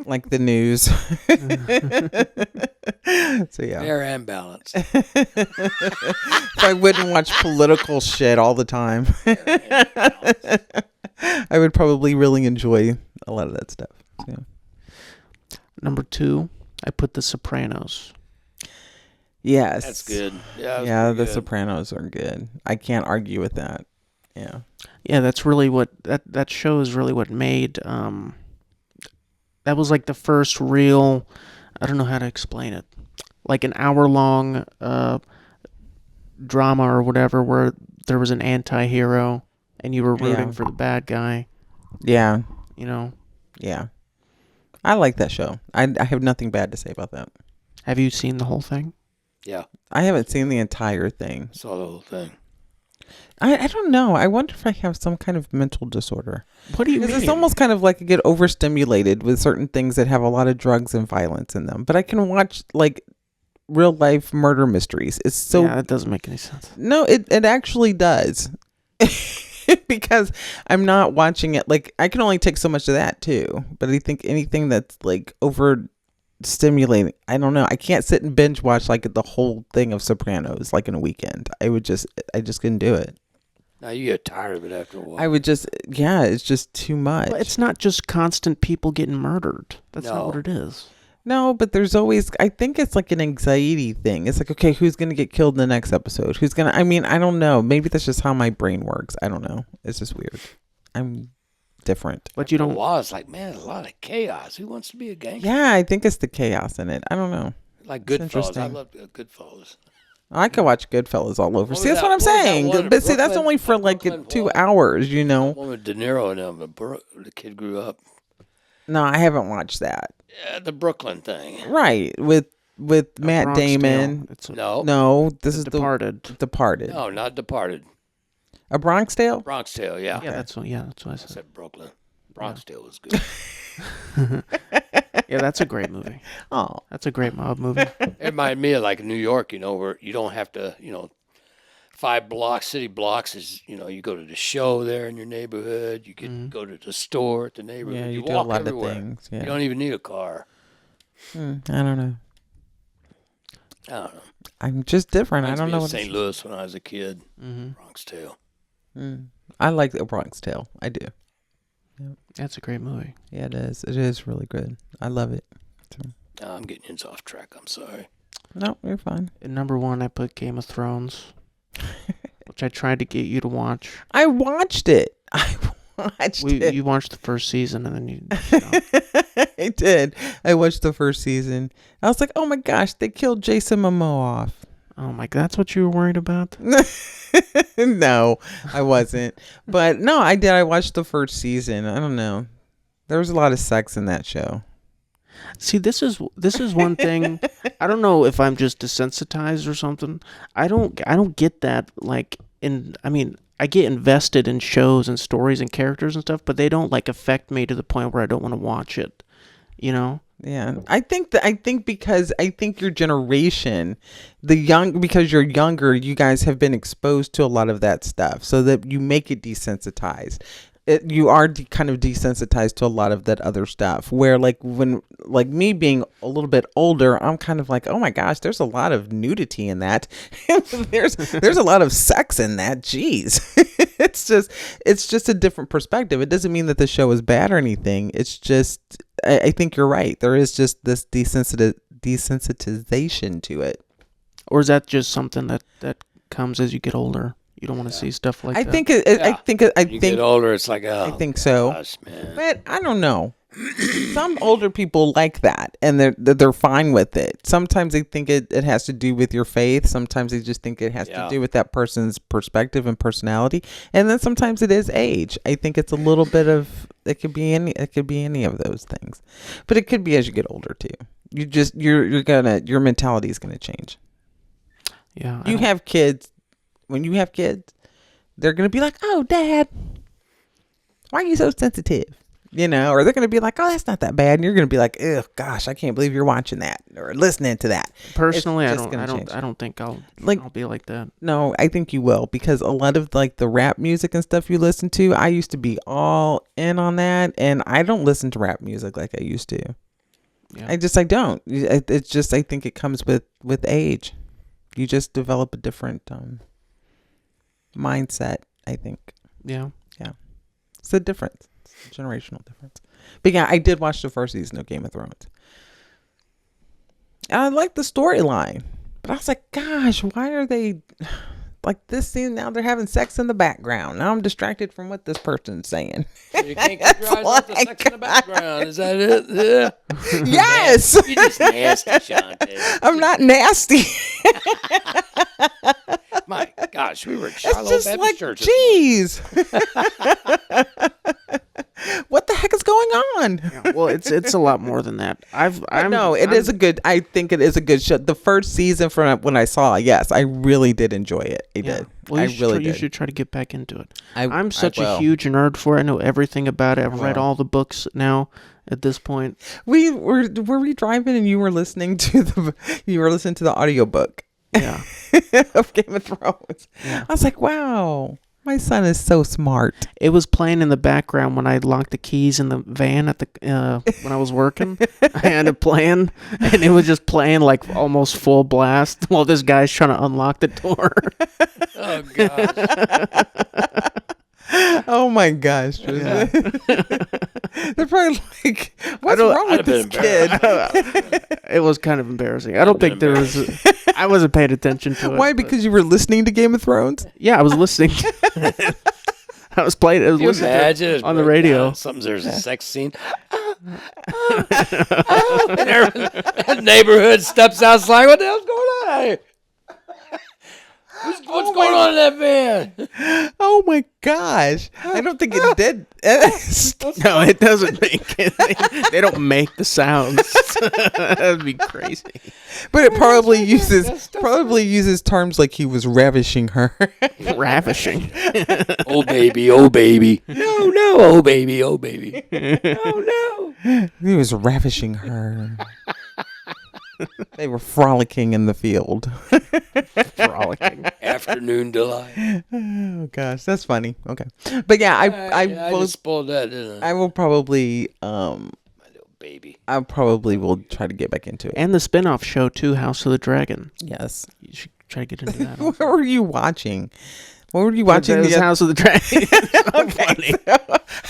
Like the news. So yeah. Fair and balanced. If I wouldn't watch political shit all the time, I would probably really enjoy a lot of that stuff. Yeah. Number 2, I put The Sopranos. Yes. That's good. Yeah, Yeah, The good. Sopranos are good. I can't argue with that. Yeah. Yeah, that's really what that show is really what made that was like the first real, I don't know how to explain it, like an hour-long drama or whatever where there was an anti-hero and you were rooting Yeah. for the bad guy, Yeah. you know. Yeah. I like that show. I have nothing bad to say about that. Have you seen the whole thing? Yeah, I haven't seen the entire thing. saw the whole thing. I don't know. I wonder if I have some kind of mental disorder. What do you Because mean? it's almost kind of like I get overstimulated with certain things that have a lot of drugs and violence in them. But I can watch like real life murder mysteries. It's so yeah, that doesn't make any sense. no, it actually does. Because I'm not watching it like I can only take so much of that too. But I think anything that's like over stimulating, I don't know. I can't sit and binge watch like the whole thing of Sopranos like in a weekend. I just couldn't do it. Now you get tired of it after a while. I would just it's just too much. But it's not just constant people getting murdered. That's not No. what it is. No, but there's always, I think it's like an anxiety thing. It's like, okay, who's going to get killed in the next episode? Who's going to, I mean, I don't know. Maybe that's just how my brain works. I don't know. It's just weird. I'm different. But you After a don't. while, it's like, man, there's a lot of chaos. Who wants to be a gangster? Yeah, I think it's the chaos in it. I don't know. Like It's Goodfellas. I interesting. love Goodfellas. I could watch Goodfellas all over. What See, was that's what I'm that- what was that saying. one in But see, that's Brooklyn- only for like Brooklyn 2 what? hours, you know? One with De Niro and them. The kid grew up. No, I haven't watched that. Yeah, the Brooklyn thing. Right. With Matt Bronx Damon. Tale. It's No, No, this The is Departed. the Departed. no, not Departed. A Bronx Tale? Bronx Tale. Yeah, Yeah, that's what I I said. said Brooklyn. Bronx Tale was good. Yeah, that's a great movie. Oh. That's a great mob movie. It reminded me of like New York, where you don't have to, 5 blocks, city blocks is, you go to the show there in your neighborhood. You can go to the store at the neighborhood. Yeah, you do a walk lot everywhere. of things. You Yeah. don't even need a car. I don't know. I don't know. I'm just different. I Reminds don't me know of what St. it's- Louis when I was a kid. Hmm. Bronx Tale. I like the Bronx Tale. I do. That's a great movie. Yeah, it is. It is really good. I love it. No, I'm getting us off track. I'm sorry. No, you're fine. At number 1, I put Game of Thrones, which I tried to get you to watch. I watched it. I watched it. You watched the first season and then you. I did. I watched the first season. I was like, oh my gosh, they killed Jason Momoa off. Oh my God, that's what you were worried about? No, I wasn't. But no, I did. I watched the first season. I don't know. There was a lot of sex in that show. See, this is one thing. I don't know if I'm just desensitized or something. I don't get that. I get invested in shows and stories and characters and stuff, but they don't like affect me to the point where I don't want to watch it. You know? Yeah, I think because your generation, because you're younger, you guys have been exposed to a lot of that stuff, so that you make it desensitized. You are kind of desensitized to a lot of that other stuff. Where when me being a little bit older, I'm kind of like, oh my gosh, there's a lot of nudity in that. there's a lot of sex in that. Jeez, it's just a different perspective. It doesn't mean that the show is bad or anything. It's just I think you're right. There is just this desensitization to it. Or is that just something that comes as you get older? You don't want to see stuff like I that. think You get I think older, it's like, oh, I think so. gosh, man. But I don't know. some older people like that, and they're fine with it. Sometimes they think it has to do with your faith. Sometimes they just think it has to do with that person's perspective and personality. And then sometimes it is age. I think it's a little bit of it could be any of those things, but it could be as you get older too. Your mentality is gonna change. Yeah. You have kids. When you have kids, they're gonna be like, "Oh, Dad, why are you so sensitive?" Or they're going to be like, "Oh, that's not that bad." And you're going to be like, "Ugh, gosh, I can't believe you're watching that or listening to that." Personally, I just gonna change. don't think I'll be like that. No, I think you will, because a lot of like the rap music and stuff you listen to, I used to be all in on that, and I don't listen to rap music like I used to. Yeah. I don't. It's just, I think it comes with age. You just develop a different mindset, I think. Yeah. It's a difference. It's a generational difference. But yeah, I did watch the first season of Game of Thrones. And I liked the storyline. But I was like, gosh, why are they like this scene now? They're having sex in the background. Now I'm distracted from what this person's saying. You can't keep your eyes off the sex in the background. Is that it? Yeah. Yes. You're just nasty, Shantae. I'm not nasty. My gosh, we were at It's Shiloh just Baptist like, Church. geez. What the heck is going on? Yeah, well, it's a lot more than that. I think it is a good show. The first season from when I saw, yes, I really did enjoy it. I did. Well, I you really did. You should try to get back into it. I I'm such a will. huge nerd for it. I know everything about it. I've read will. all the books now at this point. Were we driving and you were listening to the audiobook Yeah. of Game of Thrones. Yeah. I was like, wow, my son is so smart. It was playing in the background when I locked the keys in the van at the when I was working. I had it playing, and it was just playing like almost full blast while this guy's trying to unlock the door. Oh, gosh. Oh my gosh. Yeah. They're probably like, what's wrong with I'd this have been kid? It was kind of embarrassing. I don't think there was. I wasn't paying attention to it. Why? but- Because you were listening to Game of Thrones? Yeah, I was listening. I was playing. I was Can you listening to imagine it it on the break radio. down, there's a sex scene. And the neighborhood steps outside. What the hell's going on out here? What's going on in that van? Oh my gosh. I don't think it did. No, it doesn't make it. They don't make the sounds. That'd be crazy. But it probably uses terms like he was ravishing her. Ravishing. Oh baby, oh baby. No, oh baby, oh baby. Oh no. He was ravishing her. They were frolicking in the field. Frolicking. Afternoon delight. Oh gosh, that's funny. Okay, but yeah, I just spoiled that, didn't I? I will probably My little baby. I probably will try to get back into it. And the spin-off show too, House of the Dragon. Yes. You should try to get into that. What were you watching? What were you watching? It was House of the Dragon. Okay, so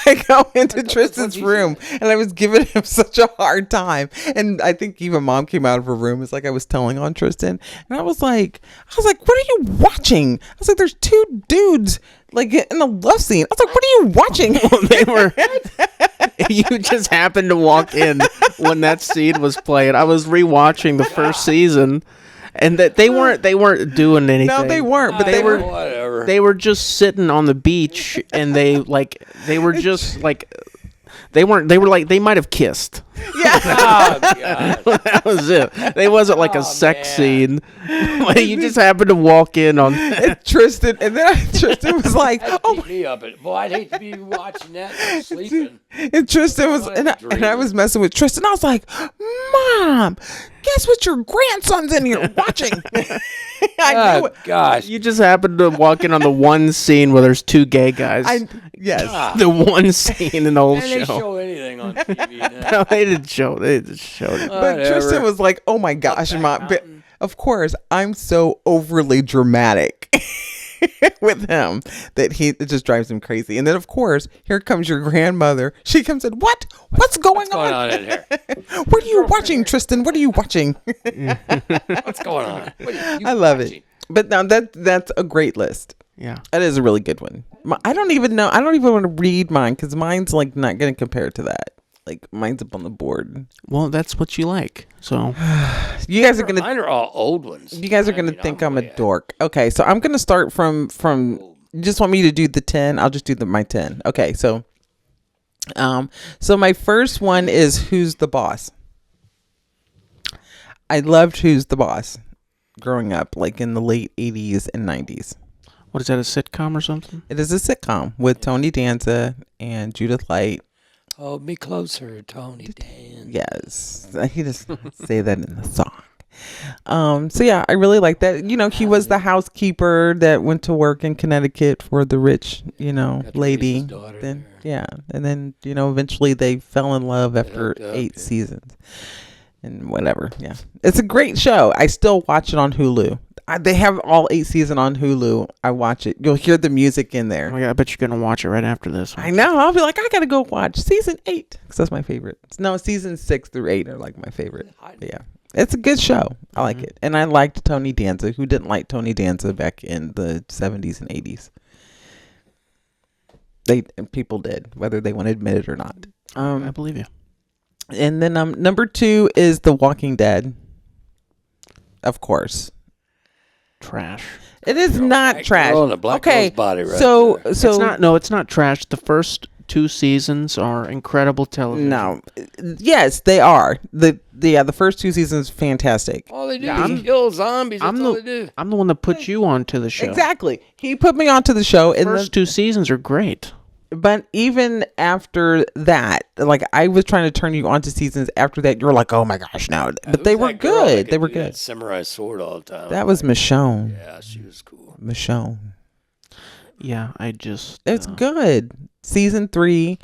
I go into Tristan's room and I was giving him such a hard time, and I think even Mom came out of her room. It's like I was telling on Tristan, and I was like, "What are you watching?" I was like, "There's two dudes like in a love scene." I was like, "What are you watching?" They were. You just happened to walk in when that scene was playing. I was rewatching the first season, and that they weren't doing anything. No, they weren't, but they were. Whatever. They were just sitting on the beach, and they were just like. They might have kissed. Yeah. Oh, God. That was it. They wasn't like a sex scene. Like, you just happened to walk in on. And Tristan, and then Tristan was like, That'd "Oh." keep me up. Boy, I'd hate to be watching that and sleeping. And Tristan was, and I was messing with Tristan. I was like, "Mom, guess what your grandson's in here watching?" I knew Oh, it. gosh. You just happened to walk in on the one scene where there's two gay guys. Yes. Ah, The one scene in the whole and they show. show anything on TV now. No, they didn't show. They just showed it. But Whatever. Tristan was like, "Oh my gosh, Mom." But of course, I'm so overly dramatic with him that it just drives him crazy. And then, of course, here comes your grandmother. She comes in, What's going What's going on in here? What are you watching, Tristan? What are you watching? What's going on? What are you I love watching? it. But now that's a great list. Yeah. That is a really good one. I don't even know. I don't even want to read mine because mine's like not going to compare to that. Like mine's up on the board. Well, that's what you like. So You guys are gonna Mine are all old ones. you guys are I gonna mean, think I'm a way dork. Okay, so I'm gonna start from. You just want me to do the 10? I'll just do my 10. Okay, so my first one is Who's the Boss. I loved Who's the Boss growing up, like in the late 80s and 90s. what is that, a sitcom or something? It is a sitcom with Tony Danza and Judith Light. Hold me closer, Tony Dan. Yes, he just say that in the song. So yeah, I really like that. You know, he was the housekeeper that went to work in Connecticut for the rich, Got to raise lady. his daughter Then there. yeah, and then eventually they fell in love after hooked up, 8 yeah. seasons and whatever. Yeah, it's a great show. I still watch it on Hulu. They have all 8 seasons on Hulu. I watch it. You'll hear the music in there. Oh my God, I bet you're gonna watch it right after this. I know. I'll be like, I gotta go watch season 8 because that's my favorite. No, season 6 through 8 are like my favorite. But yeah, it's a good show. I like it, and I liked Tony Danza. Who didn't like Tony Danza back in the 70s and 80s? People did, whether they want to admit it or not. I believe you. And then number 2 is The Walking Dead. Of course, Trash. it is not Black trash. girl in a black Okay, girl's body right so there. so It's not. No, it's not trash. The first 2 seasons are incredible television. no, yes, they are. The first 2 seasons fantastic. All they do Yeah, is kill zombies. That's all they do. I'm the one that put you onto the show. Exactly. He put me onto the show, and First 2 seasons are great. but even after that, like I was trying to turn you on to seasons after that, you were like, "Oh my gosh, no!" But they Who's were that girl that good. could They were do that good. samurai sword all the time. That was Michonne. Yeah, she was cool. Michonne. Yeah, I just. It's good. Season 3.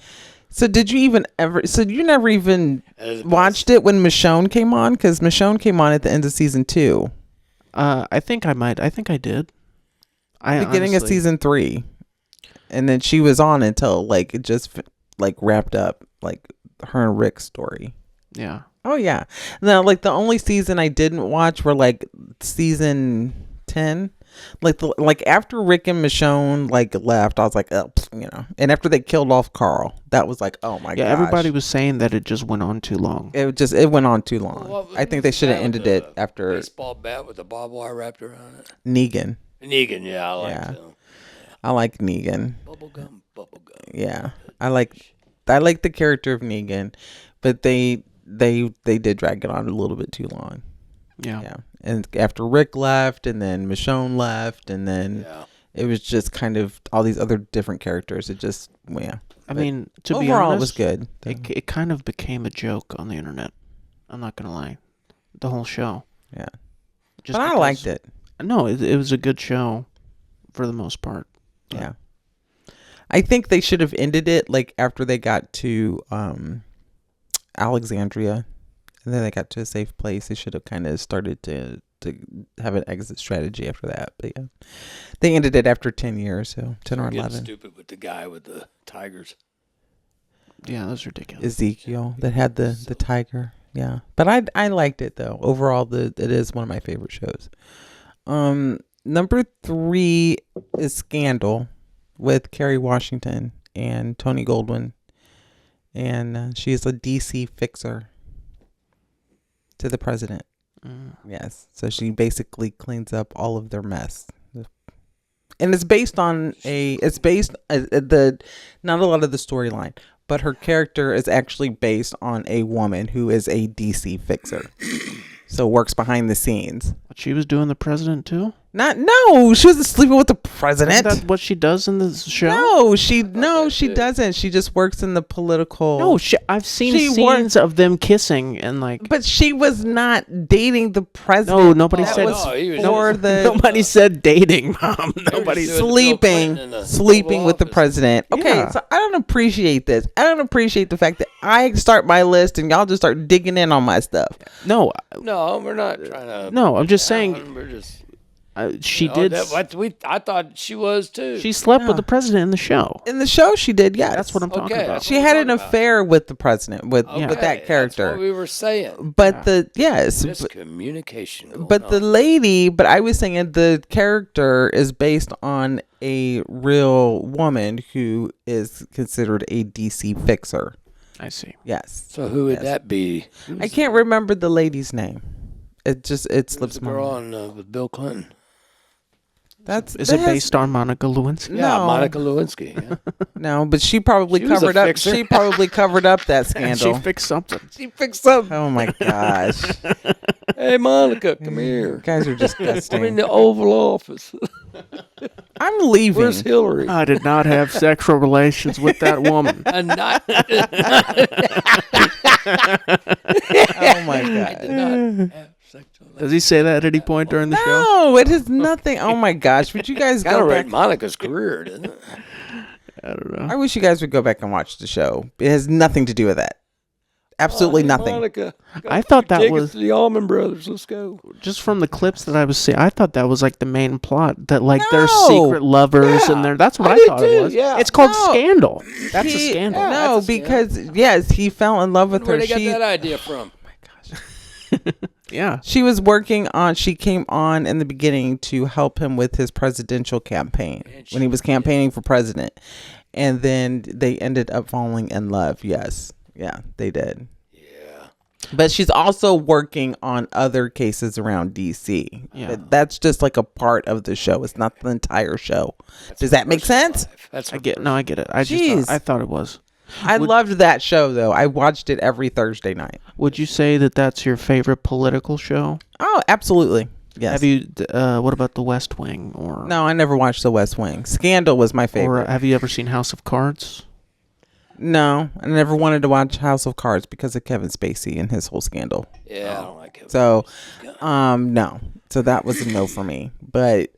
So did you even ever? So you never even watched it when Michonne came on? Because Michonne came on at the end of season 2, I think I might. I think I did. beginning of honestly- season 3, and then she was on until like it just like wrapped up, like her and Rick's story. Yeah. Oh yeah. Now like the only season I didn't watch were like season 10. Like after Rick and Michonne like left, I was like, oh, and after they killed off Carl, that was like, oh my god. Yeah, everybody was saying that it just went on too long. It went on too long. Well, I think they should have ended it after baseball bat with a barbed wire wrapped around it. Negan. Negan, yeah, I like Yeah. him. I like Negan. Bubblegum. Yeah. I like the character of Negan, but they did drag it on a little bit too long. Yeah. Yeah. And after Rick left and then Michonne left and then Yeah. it was just kind of all these other different characters. It just, yeah. I But mean, to be overall, honest, it was good. It kind of became a joke on the internet. I'm not gonna lie, the whole show. Yeah. Just But I because- liked it. No, it was a good show, for the most part. Yeah. I think they should have ended it like after they got to Alexandria and then they got to a safe place. They should have kind of started to have an exit strategy after that. But yeah, they ended it after 10 years. So 10 or Getting 11. stupid with the guy with the tigers. Yeah, that was ridiculous. Ezekiel that had the tiger. Yeah. But I liked it though. Overall, it is one of my favorite shows. Number 3 is Scandal with Kerry Washington and Tony Goldwyn. And she's a DC fixer to the president. Yes. So she basically cleans up all of their mess. And it's based on not a lot of the storyline, but her character is actually based on a woman who is a DC fixer. So works behind the scenes. But she was doing the president too. No, she wasn't sleeping with the president. Isn't that what she does in the show? No, she too. doesn't. She just works in the political. No, I've seen She scenes of them kissing and like. But she was not dating the president. No, nobody That said. was he was for just- the Nobody said dating, Mom. Nobody just said. doing- sleeping Clinton in the sleeping Oval with the Office. president. Okay, Yeah. so I don't appreciate this. I don't appreciate the fact that I start my list and y'all just start digging in on my stuff. No, No, we're not trying to. no. I'm just saying. We're just. She No, did. I thought she was too. She slept Yeah. with the president in the show. In the show, she did. Yes, That's what I'm talking Okay, about. that's She what had we're an talking about. affair with the president with Okay, that That's character. what we were saying. But yes, Miscommunication. going but the on. lady, but I was saying the character is based on a real woman who is considered a DC fixer. I see. Yes. So who would Yes. that be? I can't remember the lady's name. It Who's slips the my girl mind. on with Bill Clinton? Is it based on Monica Lewinsky? Yeah, No. Monica Lewinsky. Yeah. No, but she probably She was a covered up. fixer. She probably covered up that And scandal. she fixed something. She fixed something. Oh my gosh, Hey, Monica, come here. you guys are I'm in disgusting. the Oval Office. I'm leaving. Where's Hillary? I did not have sexual relations with that woman. I'm not. Oh my I did god. not have sexual. Does he say that at any point during the show? No, it is nothing. Oh my gosh, would you guys Kind go of back? wrecked Monica's career, didn't it? I don't know. I wish you guys would go back and watch the show. It has nothing to do with that. Absolutely Oh, hey, nothing. Monica, I thought that tickets was to the Allman Brothers. Let's go. just from the clips that I was seeing. I thought that was like the main plot. That like they're No. secret lovers Yeah. and they're. That's what I I, did thought too, it was. yeah. It's called No. Scandal. That's a He- scandal. Yeah. No, that's a because yes, he fell in love with Where her. they got She, that idea from? Yeah. she was working on. She came on in the beginning to help him with his presidential campaign when he was campaigning for president, and then they ended up falling in love. Yes, yeah, they did. Yeah. But she's also working on other cases around DC. Yeah. But that's just like a part of the show. It's not the entire show. Does that make sense? That's I get it. I just Jeez. I thought it was. I loved that show though. I watched it every Thursday night. Would you say that that's your favorite political show? Oh, absolutely. Yes. Have you? What about The West Wing? Or No, I never watched The West Wing. Scandal was my Or favorite. have you ever seen House of Cards? No, I never wanted to watch House of Cards because of Kevin Spacey and his whole scandal. Yeah, I don't like it. So, no. So that was a no for me. But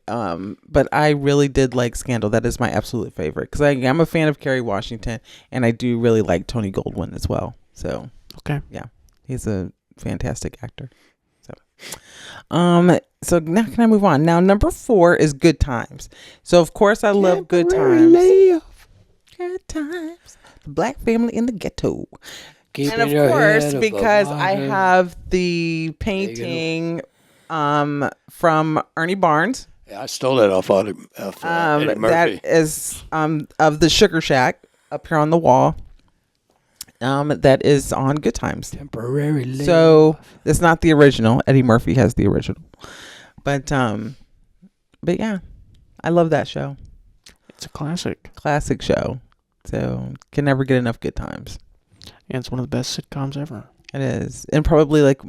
I really did like Scandal. That is my absolute favorite because I'm a fan of Kerry Washington and I do really like Tony Goldwyn as well. So Okay. yeah, he's a fantastic actor. So now can I move on? Now number 4 is Good Times. So of course I love Good Times. Good Times. The Black Family in the Ghetto. Keeping And of your course, head above because I water. have the painting from Ernie Barnes. Yeah, I stole that off Eddie Murphy. That is of the Sugar Shack up here on the wall. That is on Good Times. Temporary layoff. So it's not the original. Eddie Murphy has the original. But yeah, I love that show. It's a classic. Classic show. So can never get enough Good Times. And it's one of the best sitcoms ever. It is. And probably like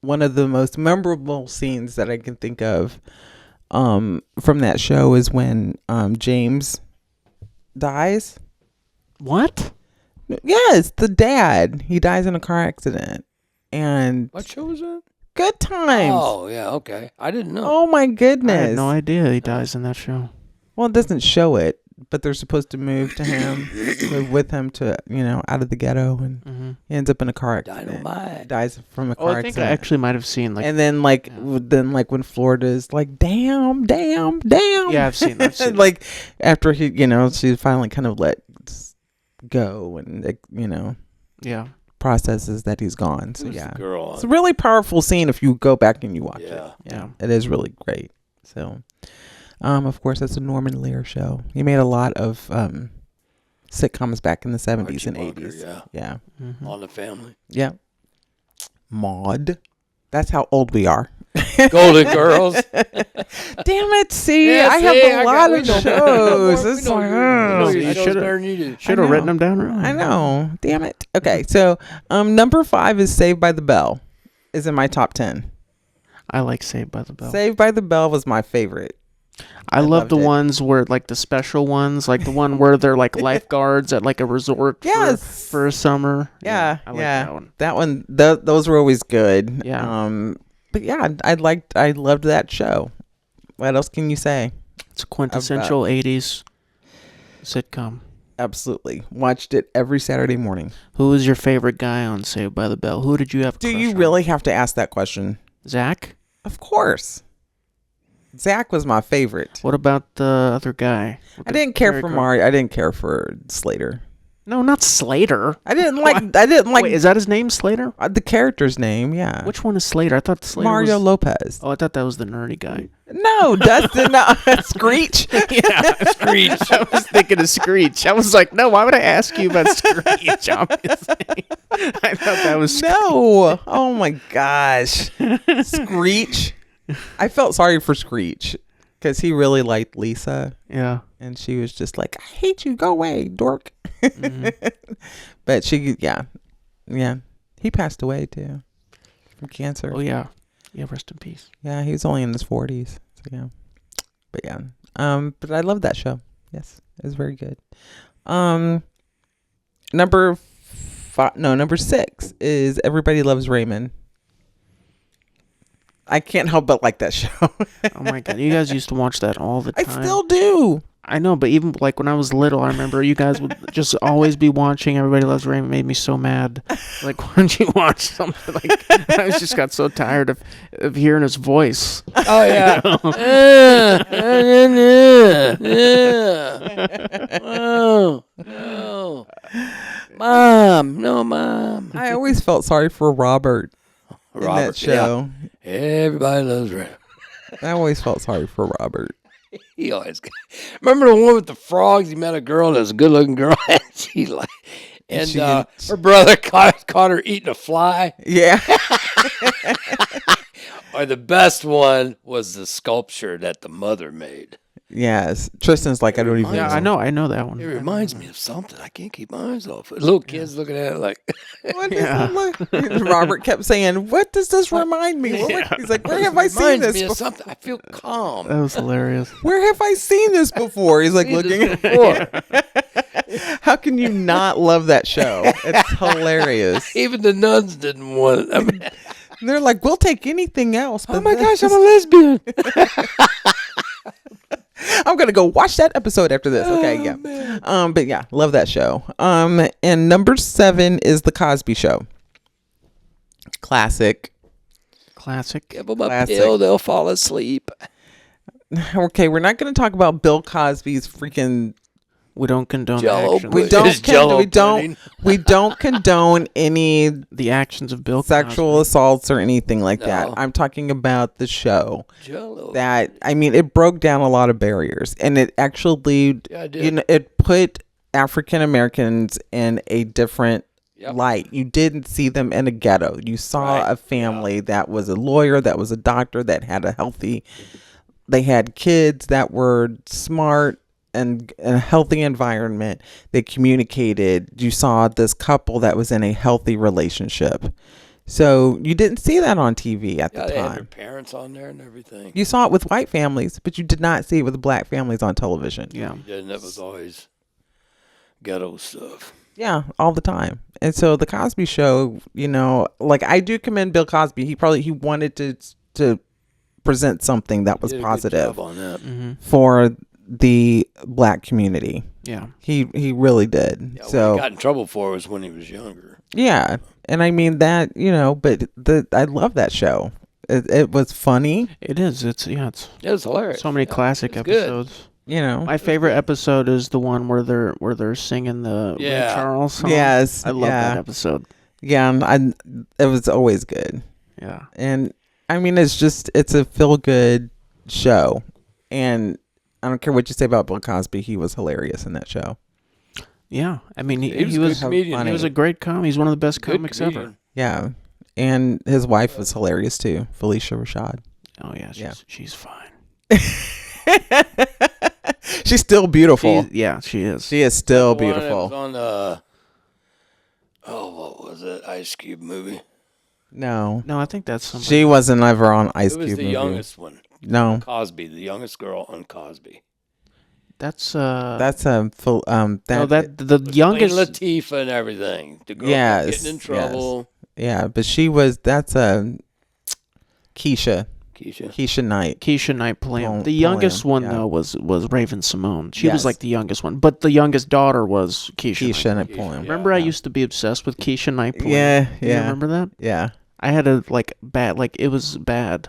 one of the most memorable scenes that I can think of from that show is when James dies. What? Yes, the dad. He dies in a car accident. And What show was that? Good Times. Oh, yeah, okay. I didn't know. Oh my I goodness. had no idea he dies in that show. Well, it doesn't show it, but they're supposed to move to him, move with him to, out of the ghetto, and Mm-hmm. he ends up in a car accident. Dynamite. Dies from a Oh, car I think accident. I actually might have seen like. And then when Florida's like, damn. Yeah, I've seen that. And like after he, she finally kind of let go and, Yeah. processes that he's gone. So Who's yeah, the girl it's a on? really powerful scene if you go back and you watch it. Yeah. Yeah. It is really great. So, of course, that's a Norman Lear show. He made a lot of sitcoms back in the 70s and Archie Bunker, 80s. yeah. Yeah. Mm-hmm. On the Family. Yeah. Maude. That's how old we are. Golden Girls. Damn it. See, Yeah, I see, have a lot we of know- shows. we It's know like, you- oh. you You shows should've- better than you do. Should I have written know. them down earlier. I know. Damn it. Okay. So, number 5 is Saved by the Bell. Is in my top 10. I like Saved by the Bell. Saved by the Bell was my favorite. I love the loved it. ones where like the special ones, like the one where they're like lifeguards at like a resort Yes. for a summer. Yeah, I like yeah. that one. That one, those were always good. Yeah. But yeah, I loved that show. What else can you say? It's a quintessential 80s sitcom. Absolutely, watched it every Saturday morning. Who was your favorite guy on Saved by the Bell? Who did you have a Do crush you on? really have to ask that question? Zach? Of course. Zach was my favorite. What about the other guy? I didn't care Very for cool. Mari. I didn't care for Slater. No, not Slater. I didn't like Wait, is that his name, Slater? the character's name. Yeah. Which one is Slater? I thought Slater Mario was... Lopez. Oh, I thought that was the nerdy guy. No, Dustin. No, Screech. Yeah, Screech. I was thinking of Screech. I was like, no, why would I ask you about Screech? Obviously. I thought that was No. Oh my gosh. Screech. I felt sorry for Screech because he really liked Lisa. Yeah. And she was just like, I hate you. Go away, dork. But yeah. He passed away too from cancer. Oh, yeah. Yeah, rest in peace. Yeah, he was only in his 40s. So yeah. But yeah. But I love that show. Yes. It was very good. Number 6 is Everybody Loves Raymond. I can't help but like that show. Oh, my God. You guys used to watch that all the I time. still do. I know, but even like when I was little, I remember you guys would just always be watching Everybody Loves Raymond. Made me so mad. Like, why don't you watch something like... I just got so tired of hearing his voice. Oh yeah. Oh, no. Mom, no, mom. I always felt sorry for Robert in that Robert, show. yeah. Everybody loves Raymond. I always felt sorry for Robert. He always remember the one with the frogs. He met a girl that was a good-looking girl, and she like, and She her didn't- brother caught her eating a fly. Yeah. Or the best one was the sculpture that the mother made. Yes. Tristan's like, I don't even Yeah, know. I know that one. It reminds me of something. I can't keep my eyes off it. Little kids looking at it like, What does it look? And Robert kept saying, what does this remind me? He's like, where have I seen reminds this me of before? something. I feel calm. That was hilarious. Where have I seen this before? He's like Seen looking. this before. How can you not love that show? It's hilarious. Even the nuns didn't want it. I mean, They're like, we'll take anything else. But oh my gosh, this- I'm a lesbian. I'm gonna go watch that episode after this. Okay, yeah. But yeah, love that show. And number 7 is The Cosby Show. Classic. Classic. Give them a Classic. pill, they'll fall asleep. Okay, we're not gonna talk about Bill Cosby's freaking. We don't condone Jell-O actions. We His don't. Jell-O We don't. pudding. We don't condone any The actions of Bill sexual Cosby. assaults or anything like that. No. I'm talking about the show. Jell-O. That I mean, it broke down a lot of barriers, and it actually, Yeah, it did. you know, it put African Americans in a different Yep. light. You didn't see them in a ghetto. You saw Right. a family that was a lawyer, that was a doctor, that had a healthy. They had kids that were smart and in a healthy environment. They communicated. You saw this couple that was in a healthy relationship. So you didn't see that on TV at Yeah, the they had their time. parents on there and everything. You saw it with white families, but you did not see it with black families on television. Yeah. Yeah, and that was always ghetto stuff. Yeah, all the time. And so the Cosby Show, you know, like I do commend Bill Cosby. He wanted to present something that was Did a good positive job on that. Mm-hmm. for the black community. Yeah. He really did. Yeah, what So he got in trouble for was when he was younger. yeah, and I mean that, you know, but I love that show. It was funny, It is. It's It was hilarious. so many Yeah, classic it's good. episodes. you know. My favorite episode is the one where they're singing the Ray Yeah. Charles song. Yes, I love yeah. that episode. Yeah, and it was always good. Yeah. And I mean, it's a feel good show. And I don't care what you say about Bill Cosby. He was hilarious in that show. Yeah. I mean, He he was a was good comedian. he was a great comic. He's one of the best Good comics ever. comedian. Yeah. And his wife was hilarious too, Felicia Rashad. Oh yeah, Yeah. she's fine. She's still beautiful. She is. She is still The one that beautiful. was on what was it? Ice Cube movie. No. No, I think that's somebody. She wasn't ever on Ice It was Cube the movie. youngest one. No. Cosby, the youngest girl on Cosby. That's That's a full no, that the With youngest. Queen Latifah and everything. The girl Yes, getting in trouble. yeah, but that's Keisha Knight. Keisha Knight playing. Pulling- The youngest pulling, one yeah. though was Raven Simone. She Yes. was like the youngest one, but the youngest daughter was Keisha. Keisha Knight. Knight Pulliam. Yeah. Remember, I used to be obsessed with Keisha Knight. Pulliam. Yeah, Do you yeah. remember that? Yeah. I had a like bad, like it was bad.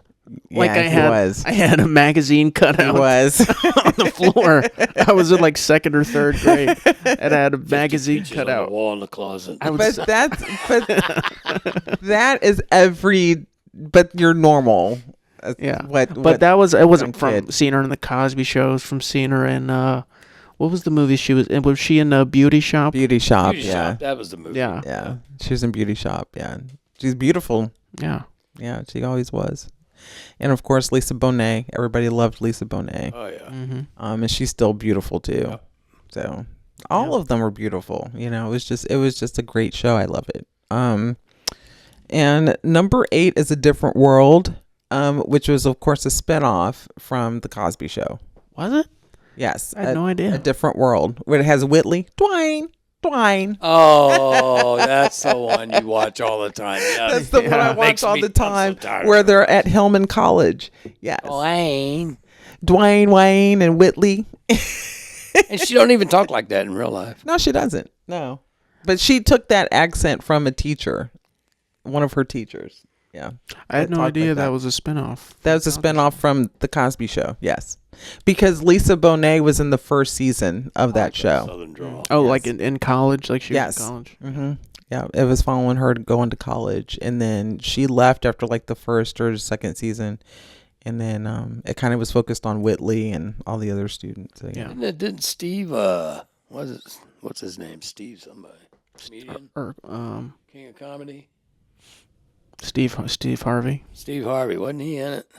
Like Yeah, I had a magazine cut He out was. on the floor. I was in like second or third grade, and I had a magazine Pictures cut on out. the wall in the closet. I would But that is but you're normal. That's Yeah, What? but it wasn't young from kid. seeing her in the Cosby Show. It was from seeing her in what was the movie she was in? Was she in Beauty Shop? Beauty Shop. Beauty yeah. Shop, that was the movie. Yeah, Yeah. She was in Beauty Shop. Yeah. She's beautiful. yeah. Yeah, she always was. And of course, Lisa Bonet. Everybody loved Lisa Bonet. Oh yeah. Mm-hmm. And she's still beautiful too. Yeah. So all of them were beautiful. You know, it was just a great show. I love it. And number 8 is A Different World, which was of course a spinoff from The Cosby Show. Was it? Yes, I had no idea. A Different World, where it has Whitley, Dwayne. Oh, that's the one you watch all the time. Yeah. That's the one I watch Makes all me- the I'm so time, tired where of they're at Hillman College. Yes, Wayne. Dwayne, Wayne, and Whitley. And she don't even talk like that in real life. No, she doesn't. No, but she took that accent from a teacher, one of her teachers. Yeah, I had that no talked idea like that was a spinoff. That was a spinoff from The Cosby Show. Yes, because Lisa Bonet was in the first season of that show. Southern drawl. Oh, Yes. like in college, like she Yes. was in college. Mm-hmm. Yeah, it was following her going to college, and then she left after like the first or second season, and then it kind of was focused on Whitley and all the other students. So, Yeah. Didn't Steve? What's his name? Steve somebody. Comedian, Or king of comedy. Steve Harvey. Steve Harvey, wasn't he in it?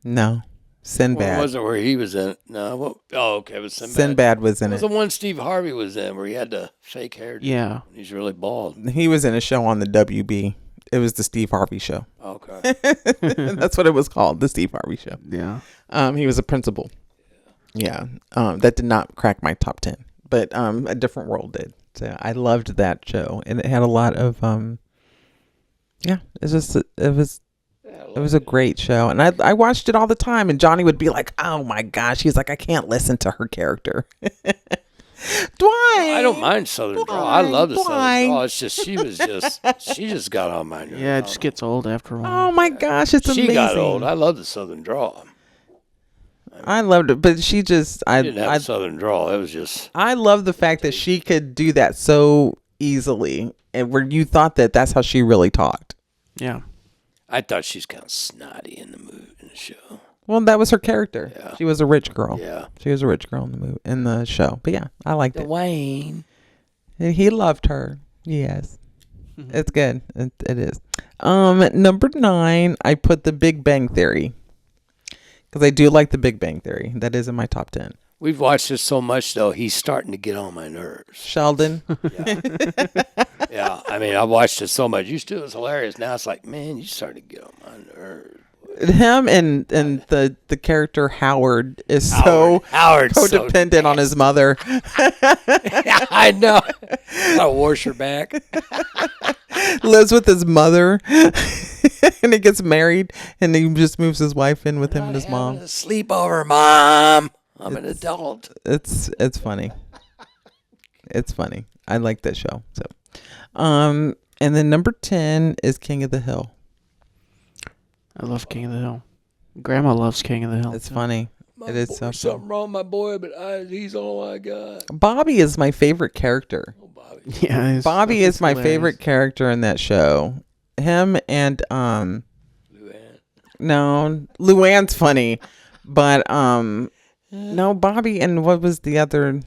No, Or Sinbad. was it where he was in it? No. Okay, it was Sinbad. Sinbad was in What was it. the one Steve Harvey was in where he had the fake hair? Yeah. He's really bald. He was in a show on the WB. It was the Steve Harvey Show. Okay. That's what it was called, the Steve Harvey Show. Yeah. He was a principal. Yeah. That did not crack my top 10, but A Different World did. So I loved that show, and it had a lot of yeah. It's just it was a great show, and I watched it all the time. And Johnny would be like, "Oh my gosh," he's like, "I can't listen to her character." Dwayne, I don't mind Southern drawl. I love the Southern Dwayne. drawl. It's just she just got on my nerves. Yeah, it just gets old after a while. Oh my gosh, it's She amazing. got old. I love the Southern drawl. I loved it, but she just I didn't have a Southern drawl. It was just I love the fact that she could do that so easily, and where you thought that that's how she really talked. Yeah. I thought she's kind of snotty in the show. Well, that was her character. Yeah. She was a rich girl. Yeah. She was a rich girl in the show. But yeah, I liked it. Dwayne. And he loved her. Yes. It's good. It is. Number 9, I put The Big Bang Theory. Because I do like The Big Bang Theory. That is in my top 10. We've watched this so much though. He's starting to get on my nerves. Sheldon. Yeah. I mean, I watched it so much. Used to it was hilarious. Now it's like, man, you starting to get on my nerves. Him and the character Howard is so Howard's so codependent on his mother. I know. I wash her back. Lives with his mother. And he gets married, and he just moves his wife in with him and his mom. Sleepover, Mom. I'm an adult. It's funny. It's funny. I like that show. So, and then number 10 is King of the Hill. I love King of the Hill. Grandma loves King of the Hill. It's funny. It is so Something fun. wrong with my boy, but he's all I got. Bobby is my favorite character. Oh, Bobby. Yeah. Bobby is my hilarious. favorite character in that show. Him and Luann. no, Luann's funny, but no, Bobby and what was the other?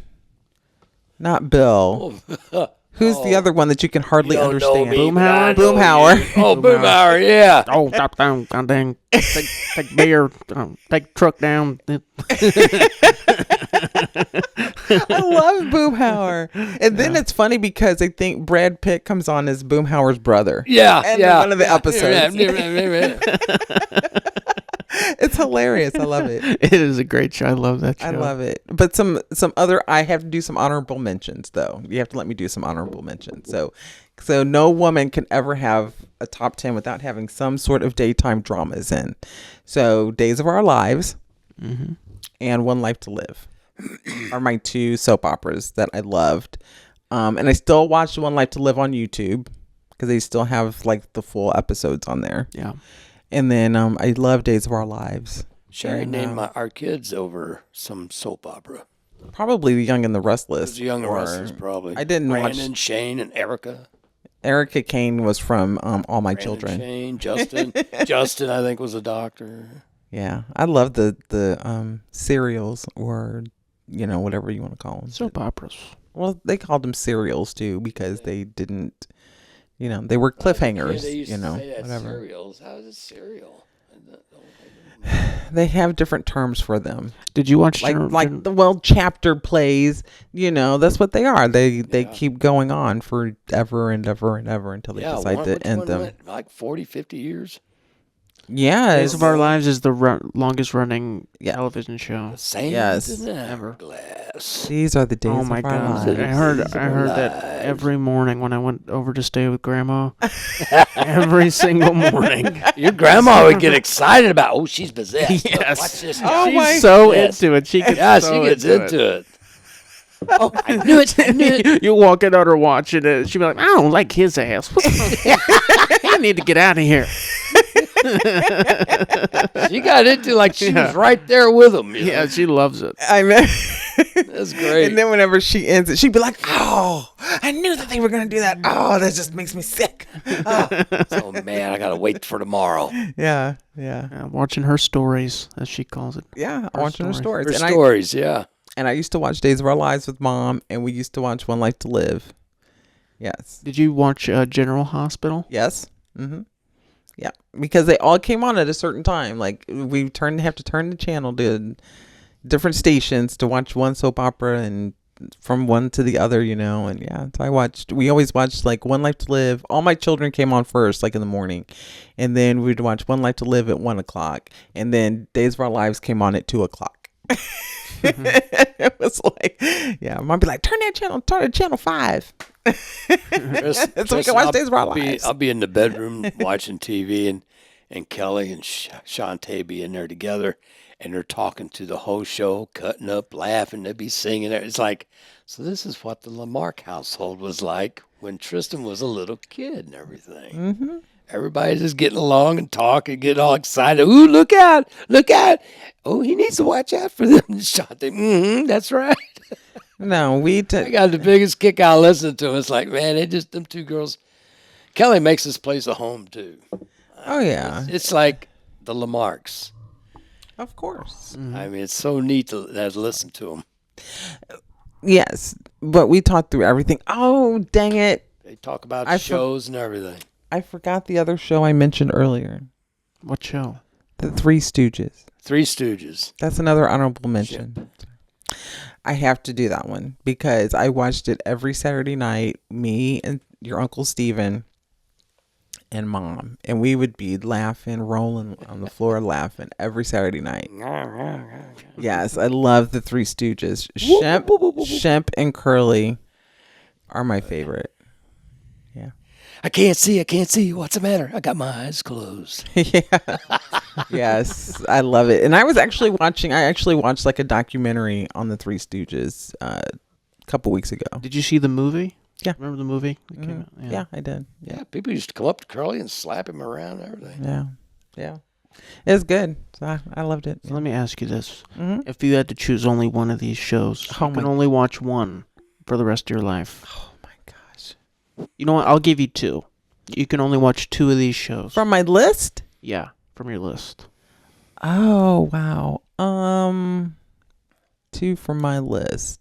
Not Bill. Who's the other one that you can hardly You don't know understand? me, but I know Boomhauer. you. Oh, Boomhauer, yeah. Oh, top down, goddamn. Take beer, take truck down. I love Boomhauer. And then it's funny because I think Brad Pitt comes on as Boomhauer's brother. Yeah, And yeah. one of the episodes. Yeah. It's hilarious. I love it. It is a great show. I love that show. I love it. But some other, I have to do some honorable mentions though. You have to let me do some honorable mentions. So no woman can ever have a top 10 without having some sort of daytime dramas in. So Days of Our Lives and One Life to Live are my 2 soap operas that I loved. And I still watch One Life to Live on YouTube because they still have like the full episodes on there. Yeah. And then I love Days of Our Lives. Sherry And, named our kids over some soap opera. Probably The Young and the It Restless. was Young and or- Restless, probably. I didn't watch- Brandon, Shane, and Erica. Erica Kane was from All My Brandon, Children. Shane, Justin. Justin, I think, was a doctor. Yeah, I love the serials, or whatever you want to call them. Soap operas. Well, they called them serials too because they didn't, they were cliffhangers. They used to say that whatever. cereals. How is it cereal? They have different terms for them. Did you watch Chapter plays. That's what they are. They keep going on forever and ever and ever until they decide to end them. Went, like 40, 50 years. Yeah, Days of Our Lives is the longest running television show. Same Yes. Ever. Glass. These are the days Oh my of our god! lives. I heard that every morning when I went over to stay with Grandma. Every single morning. Your grandma would get excited about. Oh, she's possessed. Look, Yes. watch this. Oh She's my- So Yes. into it. She gets Yeah, so she gets into it. Oh, I knew it. I knew it. You walk in on her watching it. She'd be like, I don't like his ass. I need to get out of here. She got into like she was right there with him. You know? Yeah, she loves it. I mean, That's great. And then whenever she ends it, she'd be like, "Oh, I knew that they were gonna do that. Oh, that just makes me sick." Oh. Oh man, I gotta wait for tomorrow. Yeah. Watching her stories, as she calls it. I'm watching her stories. Her And stories, yeah. I used to watch Days of Our Lives with Mom, and we used to watch One Life to Live. Yes. Did you watch General Hospital? Yes. Mm-hmm. Yeah, because they all came on at a certain time. Like we have to turn the channel to different stations to watch one soap opera and from one to the other, And yeah, so we always watched like One Life to Live. All My Children came on first, like in the morning. And then we'd watch One Life to Live at 1:00. And then Days of Our Lives came on at 2:00. It was like, Mom be like, turn to channel 5. So we can watch Days of Our Lives. I'll be in the bedroom watching TV, and Kelly and Shantae be in there together, and they're talking to the whole show, cutting up, laughing. They'd be singing. It's like, so this is what the Lamarck household was like when Tristan was a little kid and everything. Mm-hmm. Everybody's just getting along and talking, getting all excited. Ooh, look out. Oh, he needs to watch out for them. Shantae, that's right. No, I got the biggest kick out listening to them. It's like, man, them two girls. Kelly makes this place a home, too. Oh, yeah. It's like the Lamarcks. Of course. I mean, it's so neat to listen to them. Yes, but we talked through everything. Oh, dang it. They talk about shows and everything. I forgot the other show I mentioned earlier. What show? The Three Stooges. Three Stooges. That's another honorable mention. I have to do that one because I watched it every Saturday night, me and your Uncle Steven and Mom. And we would be laughing, rolling on the floor laughing every Saturday night. Yes, I love the Three Stooges. Shemp and Curly are my favorite. Yeah. I can't see. What's the matter? I got my eyes closed. Yeah. Yes, I love it. And I actually watched like a documentary on the Three Stooges a couple weeks ago. Did you see the movie? Yeah. Remember the movie that came out? Yeah, I did. Yeah, people used to come up to Curly and slap him around and everything. Yeah. It's good. So I loved it. So let me ask you this. Mhm. If you had to choose only one of these shows, Oh you can my- only watch one for the rest of your life. Oh my gosh. You know what? I'll give you two. You can only watch two of these shows. From my list? Yeah, from your list. Oh, wow. Two from my list.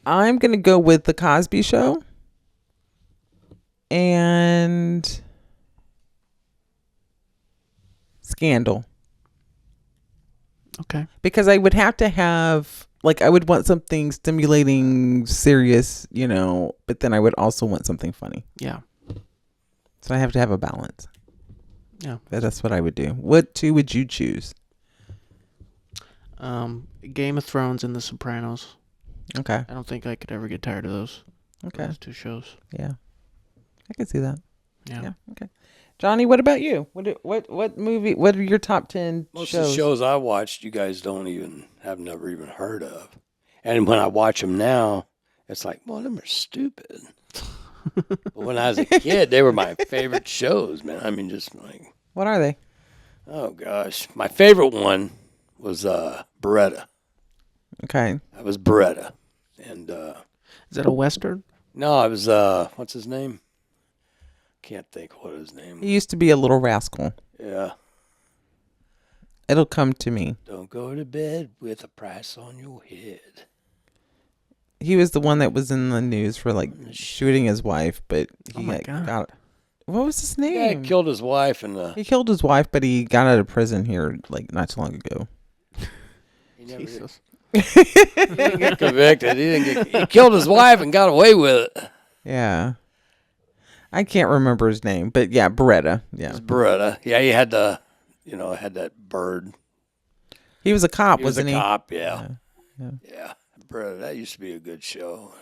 I'm going to go with The Cosby Show and Scandal. Okay. Because I would have to have, like, I would want something stimulating, serious, but then I would also want something funny. Yeah. So I have to have a balance. Yeah. That's what I would do. What two would you choose? Game of Thrones and The Sopranos. Okay. I don't think I could ever get tired of those. Okay. Those two shows. Yeah. I can see that. Yeah. Yeah. Okay. Johnny, what about you? What movie? What are your top 10 Most shows? of the shows I watched, you guys have never even heard of. And when I watch them now, it's like, well, them are stupid. But when I was a kid, they were my favorite shows, man. I mean, just like, What are they? oh gosh, my favorite one was Beretta. Okay. That was Beretta, and Is that a western? no, I was what's his name? Can't think what his name was. He used to be a little rascal. Yeah. It'll come to me. Don't go to bed with a price on your head. He was the one that was in the news for like shooting his wife, but Oh he my like, God. got. What was his Yeah, he name? killed his wife and He killed his wife, but he got out of prison here like not too long ago. he never Jesus. he didn't get convicted. He killed his wife and got away with it. Yeah. I can't remember his name, but yeah, Beretta. It Yeah. was Beretta. Yeah, he had had that bird. He was a cop, He was wasn't a he? cop, yeah. Yeah. Yeah. Beretta, that used to be a good show.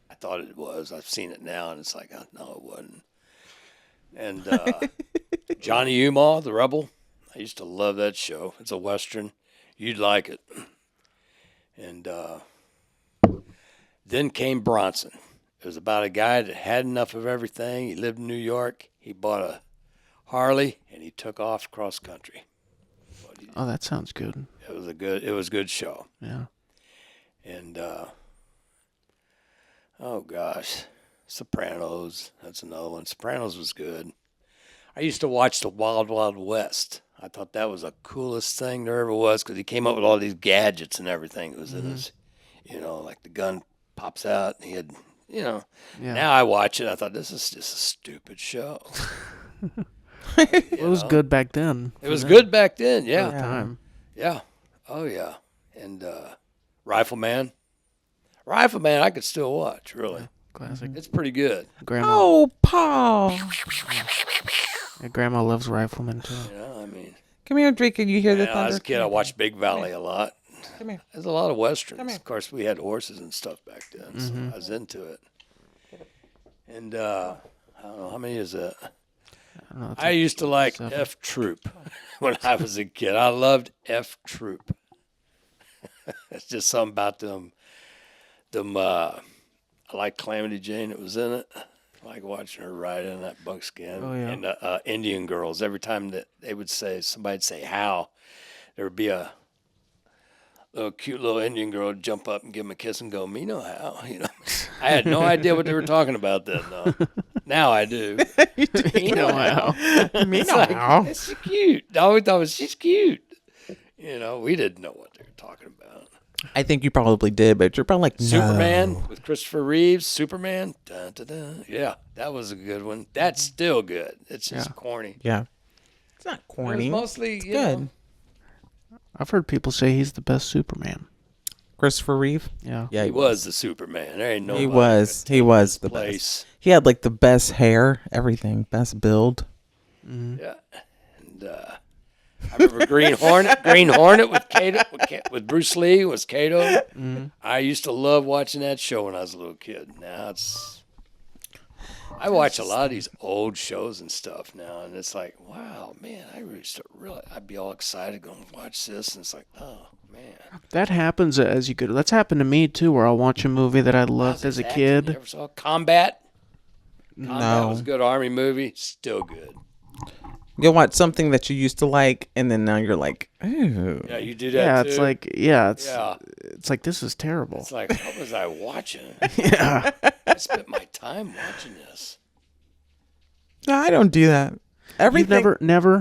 I thought it was. I've seen it now, and it's like, oh, no, it wasn't. And Johnny Umar, the Rebel. I used to love that show. It's a Western. You'd like it. And then came Bronson. It was about a guy that had enough of everything. He lived in New York. He bought a Harley, and he took off cross country. Oh, that sounds good. It was a good show. Yeah. And oh gosh, Sopranos. That's another one. Sopranos was good. I used to watch the Wild Wild West. I thought that was the coolest thing there ever was because he came up with all these gadgets and everything. It was in his, like the gun pops out. And he had, Yeah. Now I watch it. I thought this is just a stupid show. It was good back then. It was good back then. At Yeah. the time. Yeah. Oh yeah. And Rifleman. Rifleman, I could still watch. Really, Classic. it's pretty good. Grandma. Oh, Paul. Yeah, Grandma loves Rifleman too. I mean, Come here, Drake. Can you hear the when I thunder? was a kid, I watched Big Valley a lot. Come here. There's a lot of westerns. Come here. Of course, we had horses and stuff back then, so I was into it. And I don't know how many is that. I don't know. It's I used to like 7. F Troop when I was a kid. I loved F Troop. It's just something about them. I like Calamity Jane that was in it. I like watching her ride in that buckskin. Oh, yeah. And Indian girls. Every time that they would say, somebody'd say how, there would be a little cute little Indian girl would jump up and give him a kiss and go, me no how. I had no idea what they were talking about then, though. Now I do. You know how. Me It's no like, how. it's cute. I always thought she's cute. We didn't know what they were talking about. I think you probably did, but you're probably like, no. Superman with Christopher Reeves. Superman. Dun, dun, dun. Yeah, that was a good one. That's still good. It's just corny. Yeah. It's not It was corny. mostly It's you good. know, I've heard people say he's the best Superman. Christopher Reeve. Yeah. Yeah, he was the Superman. There ain't no. He was. He was the best. place. He had like the best hair, everything, best build. Yeah, and I remember Green Hornet. Green Hornet with Kato, with Bruce Lee was Kato. I used to love watching that show when I was a little kid. Now I watch a lot of these old shows and stuff now, and it's like, wow, man, I'd be all excited going to watch this, and it's like, oh man. That happens as you go. That's happened to me too, where I'll watch a movie that I loved How's as a this acting? You kid. ever saw Combat? Combat No. was a good Army movie. Still good. You'll watch something that you used to like, and then now you're like, ooh. Yeah, you do that Yeah, too. it's like it's like this is terrible. It's like, what was I watching? Yeah. I spent my time watching this. No, I don't do that. Everything.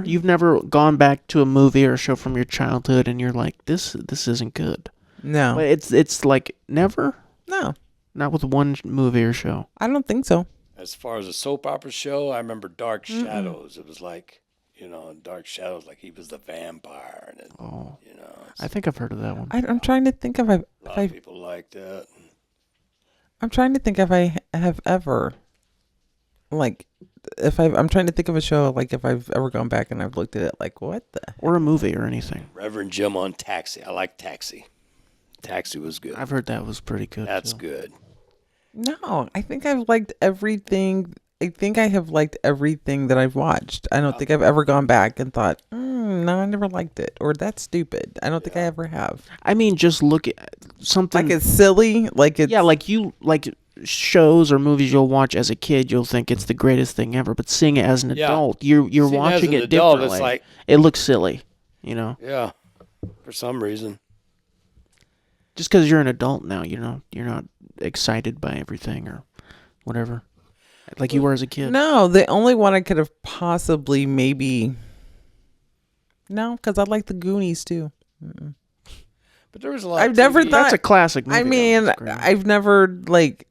You've never gone back to a movie or a show from your childhood and you're like, this isn't good. No. But it's like never, No, not with one movie or show. I don't think so. As far as a soap opera show, I remember Dark Shadows. It was like, Dark Shadows, like he was the vampire. And Oh, it's- I think I've heard of that one. I'm trying to think if a lot of people like that. I'm trying to think if I have ever, like, I'm trying to think of a show, like, if I've ever gone back and I've looked at it, like, what the? Or a movie or anything. Reverend Jim on Taxi. I like Taxi. Taxi was good. I've heard that was pretty good. That's too. good. No, I think I've liked everything. I think I have liked everything that I've watched. I don't think I've ever gone back and thought, no, I never liked it, or that's stupid. I don't think I ever have. I mean, just look at something. Like it's silly, like it's yeah, like shows or movies you'll watch as a kid, you'll think it's the greatest thing ever. But seeing it as an Yeah. adult, you're See, watching as an it adult, differently. it's like, It looks silly, you know. yeah, for some reason. Just because you're an adult now, you're not excited by everything or whatever, like you were as a kid. No, the only one I could have possibly maybe. No, because I like the Goonies too. Mm-mm. But there was a lot. I've of never TV. thought- That's a classic movie. I though. mean, It's great. I've never like,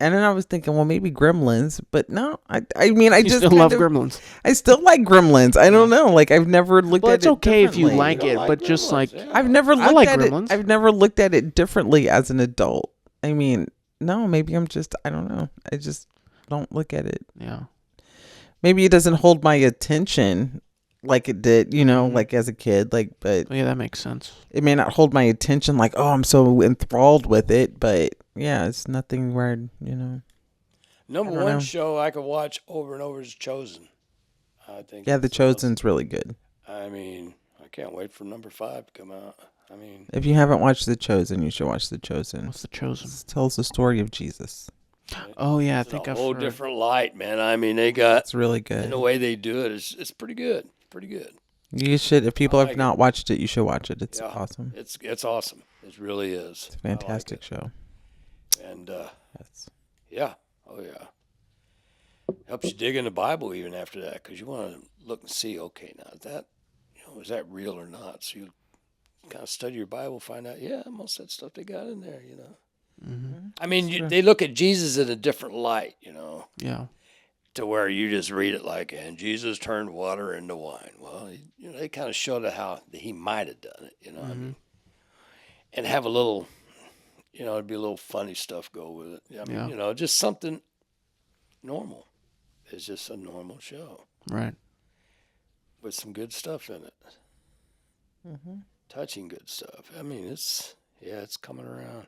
and then I was thinking, well, maybe Gremlins, but no, I mean, I you just still kind love of- Gremlins. I still like Gremlins. I don't know, like I've never looked Well, at it's it. okay if you differently. like You it, don't but just Gremlins, like yeah. I've never I looked like at Gremlins. it. I've never looked at it differently as an adult. I mean, no, maybe I'm just, I don't know. I just don't look at it. yeah, Maybe it doesn't hold my attention like it did, Mhm. like as a kid, but yeah, that makes sense. it may not hold my attention like, oh, I'm so enthralled with it, but yeah, it's nothing where, Number I don't one know. show I could watch over and over is Chosen. I think. yeah, The it's awesome. Chosen's really good. I mean, I can't wait for number 5 to come out. I mean, If you haven't watched The Chosen, you should watch The Chosen. What's The Chosen? It tells the story of Jesus. Oh yeah, I it's think a I've whole heard. different light, man. I mean, they got It's really and good. the way they do it is it's pretty good. Pretty good. You should, if people I have like not watched it, you should watch it. It's Yeah. awesome. It's awesome. It really is. It's a fantastic show. I like it. And Yes. yeah, oh yeah. Helps you dig in the Bible even after that, because you want to look and see. Okay, now is that real or not? So you kind of study your Bible, find out. Yeah, most of that stuff they got in there. Mm-hmm. I mean, true. they look at Jesus in a different light. Yeah, To where you just read it like, and Jesus turned water into wine. Well, they kind of showed it how he might have done it, I mean, and have a little, it'd be a little funny stuff go with it. I mean, Yeah. just something normal. It's just a normal show right. with some good stuff in it, Mm-hmm. touching good stuff. I mean, it's coming around.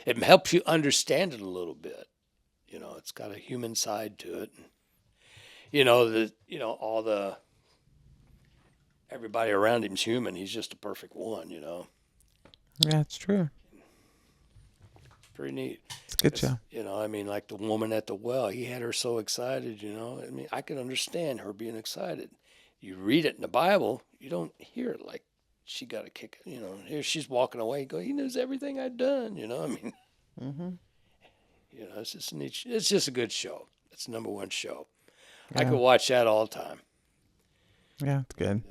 It helps you understand it a little bit. It's got a human side to it. All the everybody around him's human. He's just a perfect one. Yeah, it's true. Pretty neat. It's a good show. I mean, like the woman at the well, he had her so excited. I mean, I could understand her being excited. You read it in the Bible, you don't hear it like she got a kick. Here she's walking away. You go, he knows everything I've done. I mean. Mm-hmm. It's just neat. It's just a good show. It's the number one show. I Yeah. could watch that all the time. Yeah, it's good.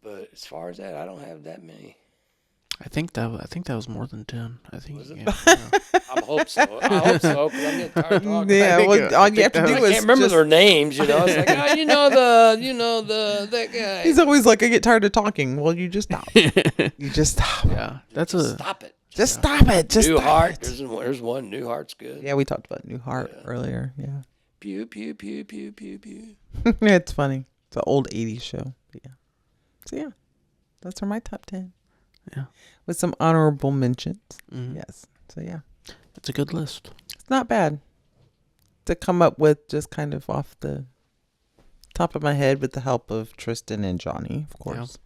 But as far as that, I don't have that many. I think that was more than 10. I think. Was it? Yeah, yeah. I hope so. I hope so, because I'm getting tired of talking. Yeah, think, well, I all think you have to that do I was- is can't remember just, their names. It's like, that guy. he's always like, I get tired of talking. Well, you just stop. You just stop. Yeah, that's a. Stop it. Just stop it. Just New stop Heart. it. There's one. New Heart's good. Yeah, we talked about New Heart earlier. Yeah. Pew pew pew pew pew pew. It's funny. It's an old 80s show. But yeah. So, yeah. Those are my top 10. Yeah. With some honorable mentions. Mhm. Yes. So, yeah. It's a good list. It's not bad to come up with just kind of off the top of my head with the help of Tristan and Johnny, of course.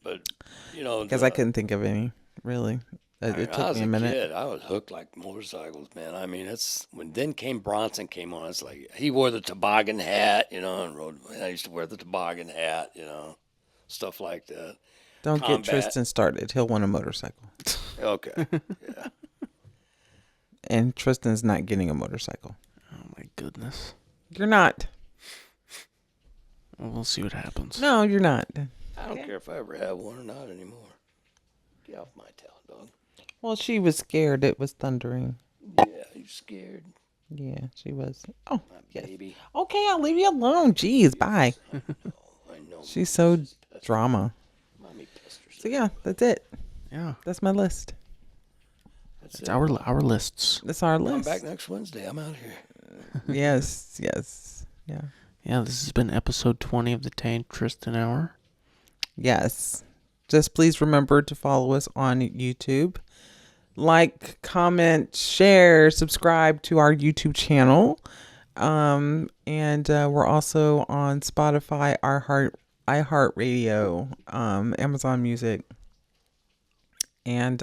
But Because I couldn't think of any, really. It I took was me a minute. Kid, I was hooked like motorcycles, man. I mean, then Bronson came on. It's like he wore the toboggan hat, and rode. I used to wear the toboggan hat, stuff like that. Don't Combat. get Tristan started. He'll want a motorcycle. Okay, yeah. And Tristan's not getting a motorcycle. Oh my goodness. You're not. Well, we'll see what happens. No, you're not. I don't care if I ever have one or not anymore. Get off my tail, dog. Well, she was scared it was thundering. Yeah, you scared, Yeah, she was. Oh, my yes. baby. Okay, I'll leave you alone. Jeez, bye. I know. She's so drama. Mommy pissed herself. So yeah, that's it. Yeah, That's my list. That's it's it. our lists. That's our I'm list. back next Wednesday. I'm out here. Yes, yes, yeah, Yeah, this has been episode 20 of the Tane Tristan Hour. yes. Just please remember to follow us on YouTube. Like, comment, share, subscribe to our YouTube channel. And we're also on Spotify, iHeartRadio, Amazon Music, and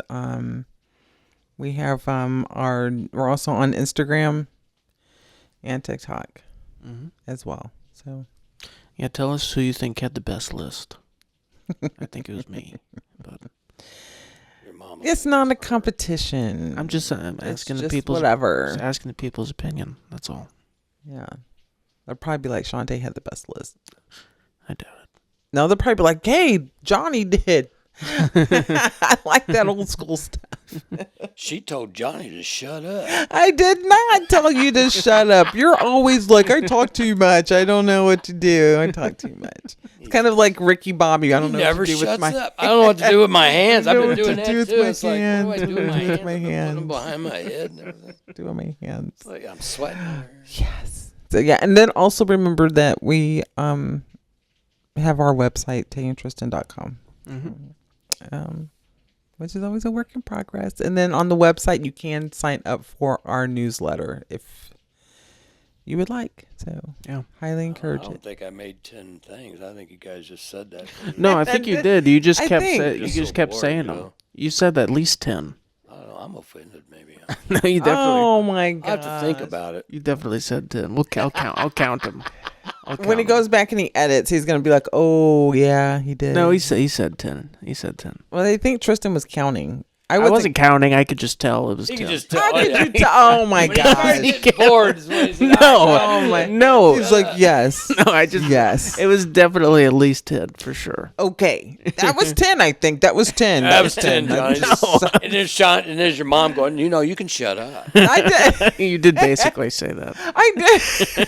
We have we're also on Instagram and TikTok as well. So Yeah, tell us who you think had the best list. I think it was me. But Your mom. it's not a competition. I'm It's asking the just people's whatever. just asking the people's opinion. That's all. Yeah. They'll probably be like, Shantae had the best list. I doubt it. No, they'll probably be like, hey, Johnny did. I like that old school stuff. She told Johnny to shut up. I did not tell you to shut up. You're always like, I talk too much. I don't know what to do. I talk too much. It's kind of like Ricky Bobby. I don't know Never what to do with shuts my up. I don't know what to do with my hands. I've know been what to doing do that with too. my It's like, what do I hands. do with my What do I do with hands? my I've been putting hands? them behind my head and everything. do with my hands. It's like I'm sweating. Yes. So yeah, and then also remember that we have our website, tayandtristan.com. Which is always a work in progress. And then on the website, you can sign up for our newsletter if you would like. So, Yeah. highly I encourage don't it. think I made 10 things. I think you guys just said that. No, I think you did. You just I kept think- you Just just so kept bored, saying you them. know? You said at least 10. I don't know. I'm offended, maybe. No, you definitely. Oh my I god! have to think about it. You definitely said 10. I'll count them. When he goes back and he edits, he's gonna be like, "Oh yeah, he did." No, he said 10. He said 10. Well, they think Tristan was counting. I wasn't counting. I could just tell it was You 10. can just tell. How Oh, did yeah. you oh my When he started god! getting bored is when he's like, No. Oh my! No. He's like, yes, No, I just yes. It was definitely at least 10 for sure. Okay, that was 10. I think that was 10. That was 10, Johnny. No. And then Sean, and there's your mom going, you can shut up. I did. You did basically say that. I did.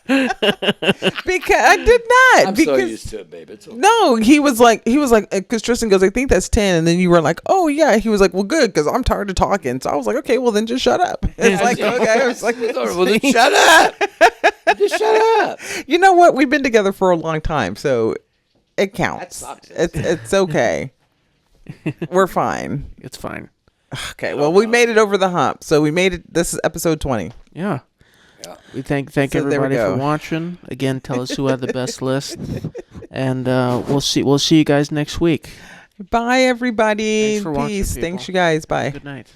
Because I did not. I'm so because used to it, babe. It's okay. no, he was like, because Tristan goes, I think that's 10, and then you were like, oh yeah. He was like, well, good, because I'm tired of talking. So I was like, okay, well then just shut up. It's like, okay. I was like, Well, then shut up. Just shut up. you know what? We've been together for a long time, so it counts. That sucks. It's okay. We're fine. It's fine. Okay. Well, we made it over the hump. So we made it. This is episode 20. Yeah. Yeah. We thank So there we everybody for go. watching. Again, tell us who had the best list. And we'll see you guys next week. Bye, everybody. Thanks for watching, Peace. people. Thanks, you guys. Bye. Good night.